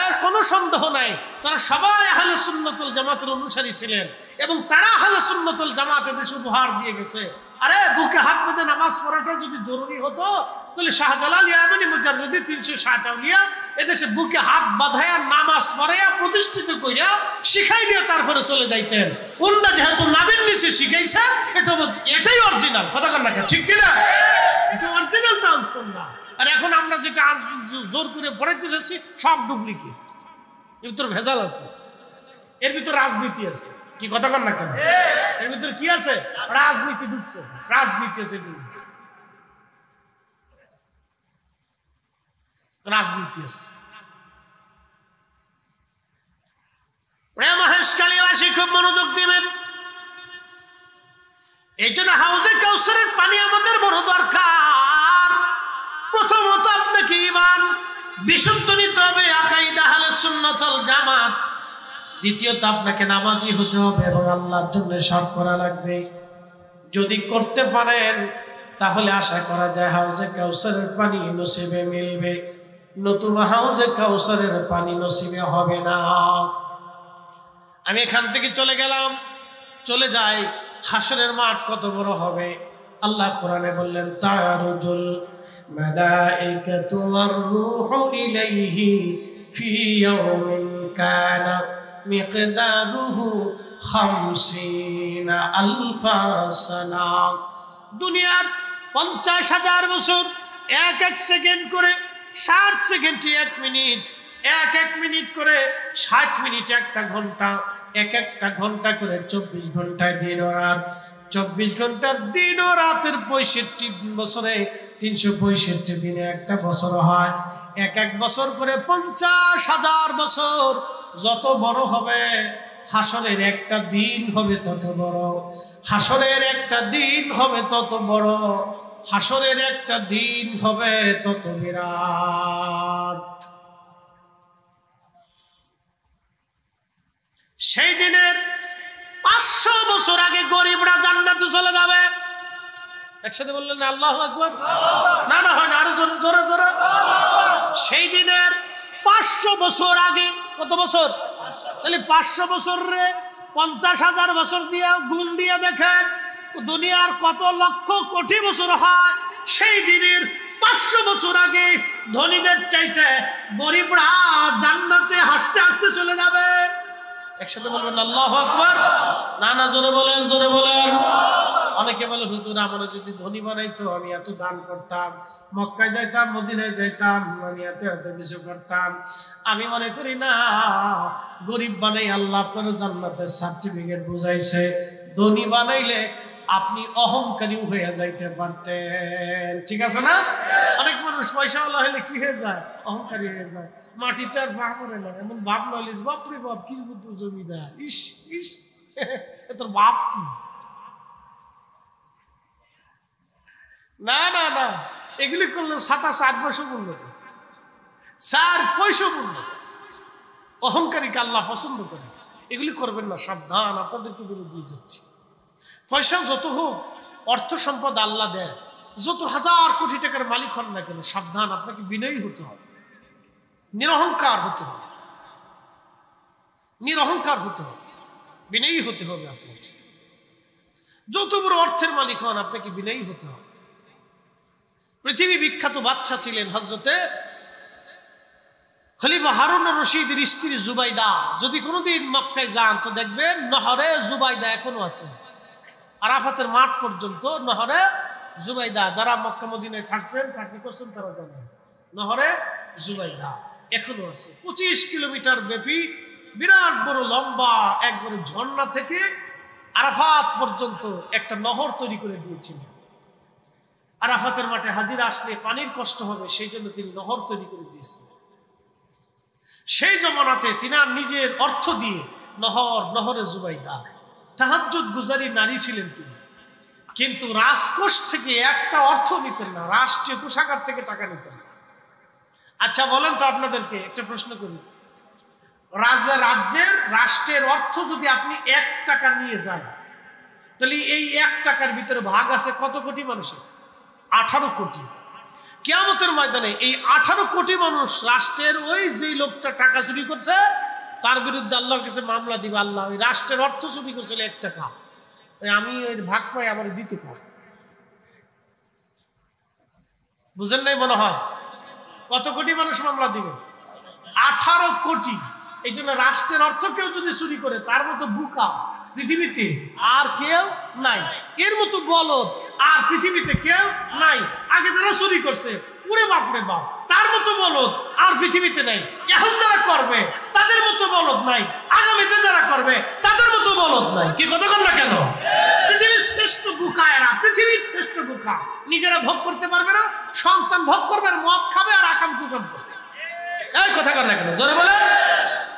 এর কোনো সন্দেহ নাই। তারা সবাই আহলে সুন্নাত ওয়াল জামাতের অনুসারী ছিলেন এবং তারা আহলে সুন্নাত ওয়াল জামাত এদেশে উপহার দিয়ে গেছে। আরে বুকে হাত বেঁধে নামাজ পড়াটা যদি জরুরি হতো তাহলে শাহজালাল ইয়ামানি মুজাদ্দিদি 360 আউলিয়া এদেশে বুকে হাত বাঁধায়া নামাজ পড়াইয়া প্রতিষ্ঠিত কইরা শিখাই দিয়ে তারপরে চলে যাইতেন। অন্য যেহেতু নাবির নিচে শিখাইছে, এটাই অরিজিনাল। কথা কন না, ঠিক কিনা? এটা অরিজিনাল ট্রান্সফার না। আর এখন আমরা যেটা জোর করে পড়াইতে চাচ্ছি সব ডুপ্লিকেট। এর ভিতরে ভেজাল আছে, এর ভিতরে রাজনীতি আছে। কি কথা কন না কেন? এর ভিতরে কি আছে? রাজনীতি ঢুকছে, রাজনীতি আছে, রাজনীতি আছে। প্রিয় মহেশখালীবাসী খুব মনোযোগ দিবেন। এই জন্য হাউজে কাউসারের পানি আমাদের বড় দরকার। প্রথমত আপনাকে ঈমান বিশুদ্ধ নিতে হবে, আকাইদা আহলে সুন্নাত ওয়াল জামাত। দ্বিতীয়ত আপনাকে নামাজি হতে হবে এবং আল্লাহর জন্য সব করা লাগবে। যদি করতে পারেন তাহলে আশা করা যায় হাউজে কাউসারের পানি নসিবে মিলবে, নতুবা হাউজে কাউসারের পানি নসিবে হবে না। আমি এখান থেকে চলে গেলাম, চলে যাই, হাসরের মাঠ কত বড় হবে। আল্লাহ কোরআনে বললেন, তারুজুল মালাইকাতু ওয়ার রূহু ইলাইহি ফি ইয়াউমিন কানা মিকদারুহু 50 আলফা সানা। দুনিয়ার 50,000 বছর, এক সেকেন্ড করে 60 সেকেন্ডে 1 মিনিট, এক মিনিট করে 60 মিনিট, একটা ঘন্টা, একটা ঘন্টা করে 24 ঘন্টায় দিন ও রাত। 24 ঘন্টার দিন ও রাতের 65 বছরে 365 দিনে একটা বছর হয়। এক বছর করে 50,000 বছর। যত বড় হবে হাসরের একটা দিন হবে তত বড়, হাসরের একটা দিন হবে তত বড়, হাসরের একটা দিন হবে তত বিরাট। সেই দিনের 500 বছর আগে গরিবরা জান্নাতে চলে যাবে। একসাথে বললেন না আল্লাহু আকবার? না না, হয় না, আরো জোরে জোরে। সেই দিনের 500 বছর আগে, কত বছর? তাহলে 500 বছর রে 50,000 বছর দিয়ে গুণ দিয়ে দেখেন দুনিয়ার কত লক্ষ কোটি বছর হয়। সেই দিনের 500 বছর আগে ধনীদের চাইতে গরিবরা জান্নাতে হাসতে হাসতে চলে যাবে। একসাথে বলবেন আল্লাহু আকবার? না না, জোরে বলেন, জোরে বলেন। অনেকে বলে, হুজুর আমার যদি ধনী বানাইতো আমি এত দান করতাম, মক্কায় যাইতাম, মদিনায় যাইতাম, আমি এত কিছু করতাম। আমি মনে করি না, গরিব বানাই আল্লাহ আপনার জান্নাতের সার্টিফিকেট বুঝাইছে। ধনী বানাইলে আপনি অহংকারীও হয়ে যাইতে পারতেন। ঠিক আছে না? অনেক মানুষ পয়সাওয়ালা হলে কি হয়ে যায়? অহংকারী হয়ে যায়। মাটিতে আর পা পড়ে না, এমন বাপ লইলিস, বাপরে বাপ কি জমিদার, ইস ইস তোর বাপ কি? না না না, এগুলি করলে 7 পয়সা মূল্য, 4 পয়সা মূল্য। অহংকারীকে আল্লাহ পছন্দ করে, এগুলি করবেন না, সাবধান। আপনাদেরকে বলে দিয়ে যাচ্ছি, পয়সা যত হোক, অর্থ সম্পদ আল্লাহ দেয়, যত 1000 কোটি টাকার মালিক হন না কেন, সাবধান, আপনাকে বিনয়ী হতে হবে, নিরহংকার হতে হবে, নিরহংকার হতে হবে, বিনয়ী হতে হবে। আপনাকে যত বড় অর্থের মালিক হন, আপনাকে বিনয়ী হতে হবে। পৃথিবী বিখ্যাত বাদশা ছিলেন হযরতে খলিফা হারুন আর রশিদের স্ত্রী জুবাইদা। যদি কোনোদিন মক্কায় যান তো দেখবেন নহরে জুবাইদা এখনো আছে। আরাফাতের মাঠ পর্যন্ত নহরে জুবাইদা, যারা মক্কা মদিনায় থাকছেন, চাকরি করছেন, তারা জানেন নহরে জুবাইদা এখনো আছে। 25 কিলোমিটার ব্যাপী বিরাট বড় লম্বা একবারে ঝর্ণা থেকে আরাফাত পর্যন্ত একটা নহর তৈরি করে দিয়েছিলেন। আরাফাতের মাঠে হাজিরা আসলে পানির কষ্ট হবে, সেই জন্য তিনি নহর তৈরি করে দিয়েছিলেন। সেই জমানাতে তিনি আর নিজের অর্থ দিয়ে নহরে জুবাইদা তাহাজ্জুদ গুজারি নারী ছিলেন তিনি, কিন্তু রাজকোষ থেকে একটা অর্থ নিতেন না, রাষ্ট্রীয় কোষাগার থেকে টাকা নিতেন না। আচ্ছা বলেন তো, আপনাদেরকে একটা প্রশ্ন করি, রাষ্ট্রের অর্থ যদি আপনি 1 টাকা নিয়ে যান, তাহলে এই 1 টাকার ভিতরে ভাগ আছে কত কোটি মানুষের? 18 কোটি। কিয়ামতের ময়দানে এই 18 কোটি মানুষ রাষ্ট্রের ওই যে লোকটা টাকা চুরি করছে তার বিরুদ্ধে আল্লাহর কাছে মামলা দিবে, আল্লাহ ওই রাষ্ট্রের অর্থ চুরি করছিল 1 টাকা, আমি ওই ভাগ পাই, আমার দিতে পার। বুঝেন নাই মনে হয়? কত কোটি মানুষ মামলা দিবে? 18 কোটি। এই জন্য রাষ্ট্রের অর্থ কেউ যদি চুরি করে তার মতো বুকা পৃথিবীতে আর কেউ নাই, এর মতো বলদ আর পৃথিবীতে কেউ নাই। আগে যারা চুরি করছে পুরে বাপরে বাপ, তার মতো বলদ আর পৃথিবীতে নাই। এখন যারা করবে তাদের মতো বলদ নাই, আগামীতে যারা করবে তাদের মতো বলদ নাই। কি কথা কন না কেন? পৃথিবীর শ্রেষ্ঠ বুকা এরা, পৃথিবীর শ্রেষ্ঠ বুকা। নিজেরা ভোগ করতে পারবে না, সন্তান ভোগ করবে, আর মদ খাবে আর আকাম কুকাম করবে। এই কথা কন না কেন? জোরে বলে।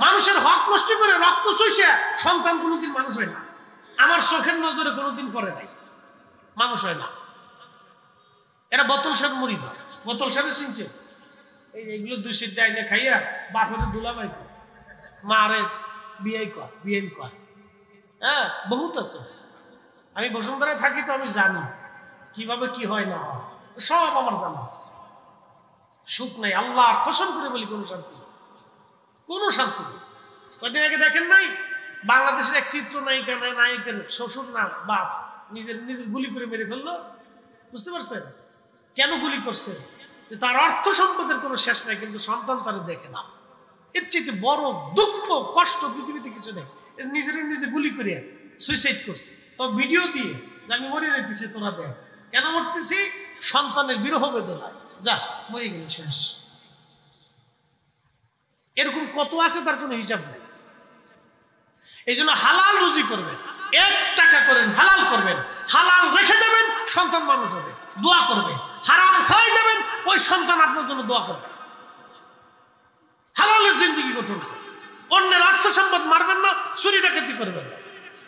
মানুষের হক নষ্ট করে রক্ত চুষে সন্তান কোনোদিন মানুষ হয় না। আমার চোখের নজরে কোনোদিন করে নাই, মানুষ হয় না। এরা বোতল সার মুড়ি দাও, বোতল সারে চিনছে, এইগুলো 2 সিট ডাইনে খাইয়া বাপের দুলাভাই কয়, মারে বিয়াই কয়, বিয়েন কয়। হ্যাঁ, বহুত আছে। আমি বসুন্ধরায় থাকি তো আমি জানি কিভাবে কি হয় না হয়, সব আমার জানা আছে। সুখ নাই, আল্লাহর কসম করে বলি, কোনো শান্তি নেই, কোনো শান্তি নেই। কদিন আগে দেখেন নাই বাংলাদেশের এক চিত্র নায়িকের শ্বশুর না বাপ নিজের গুলি করে মেরে ফেললো? বুঝতে পারছেন কেন গুলি করছে? তার অর্থ সম্পদের কোনো শেষ নাই, কিন্তু সন্তান তারা দেখে না। এর চাইতে বড় দুঃখ কষ্ট পৃথিবীতে কিছু নেই। নিজে গুলি করে সুইসাইড করছে, তো ভিডিও দিয়ে আমি মরে যাইতেছি, তোরা দেখ কেন মরতেছি? সন্তানের বিরহ বেদনায়, যা মরে গেল, শেষ। এরকম কত আছে তার কোনো হিসাব নেই। এই জন্য হালাল রুজি করবেন, 1 টাকা করেন, হালাল করবেন, হালাল রেখে যাবেন, সন্তান মানুষ হবে, দোয়া করবে। হারাম খাওয়াই যাবেন, ওই সন্তান আপনার জন্য দোয়া করবে। হালালের জিন্দেগি গঠন করবেন। অন্যের অর্থ সম্পদ মারবেন না, চুরি ডাকাতি করবেন না,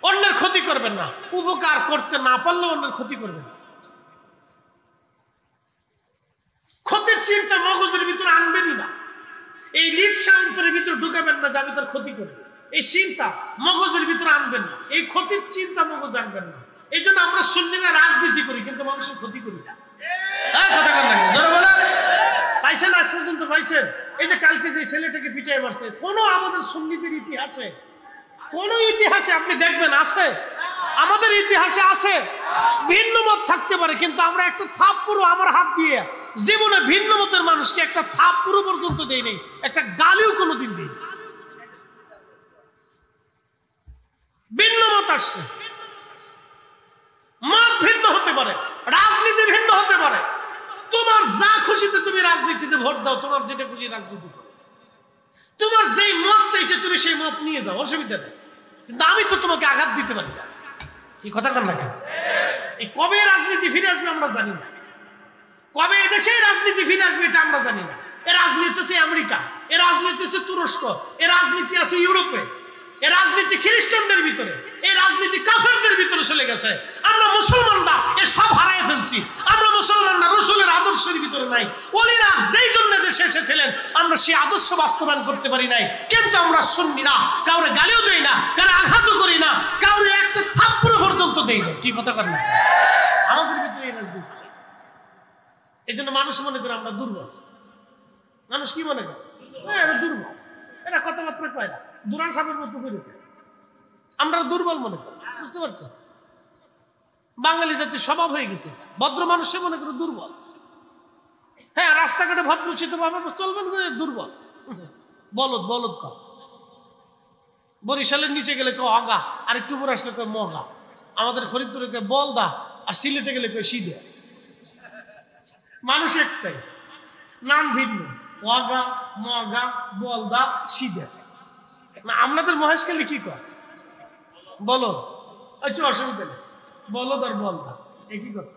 অন্যের ক্ষতি করবেন না, উপকার করতে না পারলেও অন্যের ক্ষতি করবেন না। ক্ষতির চিন্তা মগজের ভিতরে আনবেনই না। এই লিপসা অন্তরের ভিতরে ঢুকাবেন না যে আমি তার ক্ষতি করবো, এই চিন্তা মগজের ভিতরে আনবেন না, এই ক্ষতির চিন্তা মগজ আনবেন না। এই জন্য আমরা সুন্নিরা রাজনীতি করি কিন্তু মানুষের ক্ষতি করি না। কথা কন না, জোরে বলেন। পাইছেন আজ পর্যন্ত পাইছেন? এই যে কালকে যে ছেলেটাকে পিটাই মারছে, কোন আমাদের সুন্নিদের ইতিহাসে, কোন ইতিহাসে আপনি দেখবেন আছে? আমাদের ইতিহাসে আছে। ভিন্ন মত থাকতে পারে, কিন্তু আমরা একটা থাপ্পড় আমার হাত দিয়ে জীবনে ভিন্ন মতের মানুষকে একটা থাপ্পড় পর্যন্ত দেই নাই, একটা গালিও কোনোদিন দিই। ভিন্ন মত আসছে, মত ভিন্ন হতে পারে, রাজনীতি ভিন্ন হতে পারে। তোমার যা খুশিতে তুমি রাজনীতিতে ভোট দাও, তোমার যেটা খুশি রাজনীতি করো, তোমার যেই মত চাইছে তুমি সেই মত নিয়ে যাও, অসুবিধা নেই। কিন্তু আমি তো তোমাকে আঘাত দিতে পারি না। কি কথা কন না কেন? এই কবে রাজনীতি ফিরে আসবে আমরা জানি না, কবে এদেশে রাজনীতি ফিরে আসবে এটা আমরা জানি না। এ রাজনীতি আছে আমেরিকা, এ রাজনীতি আছে তুরস্ক, এ রাজনীতি আছে ইউরোপে, এ রাজনীতি খ্রিস্টানদের ভিতরে, এই রাজনীতি কাফেরদের ভিতরে চলে গেছে। আমরা মুসলমানরা এ সব হারাই ফেলছি। আমরা মুসলমানরা রসুলের আদর্শের ভিতরে নাই। ওলিরা যেই জন্য দেশে এসেছিলেন আমরা সেই আদর্শ বাস্তবায়ন করতে পারি নাই। কিন্তু আমরা সুন্নিরা কাউরে গালিও দেই না, কাউরে আঘাতও করি না, কাউরে একটা থাপ্পড় পর্যন্ত দেই না। কি কথা কর না? আমাদের ভিতরে এই রাজনীতি। এই জন্য মানুষ মনে করে আমরা দুর্বল। মানুষ কি মনে করে? এটা দুর্বল, এটা কথাবার্তা কয় না, দুরান সাহেবের মতো বেরোতে আমরা দুর্বল মনে করি। বুঝতে পারছো? বাঙালি জাতির স্বভাব হয়ে গেছে, ভদ্র মানুষে মনে করে দুর্বল। হ্যাঁ, রাস্তাঘাটে ভদ্রচিত ভাবে চলবেন, দুর্বল, বলদ বলদ ক। বরিশালের নিচে গেলে কেউ আগা, আর একটু উপরে আসলে কেউ মগা, আমাদের ফরিদপুরে কেউ বলদা, আর সিলেটে গেলে কেউ সিদে। মানুষ একটাই, নাম ভিন্ন, ওয়াগা মগা বলদা সিদে। না, আপনাদের মহেশখালী কি কয়? বলদ। আচ্ছা অসুবিধা নেই, বলো তার বল না, একই কথা।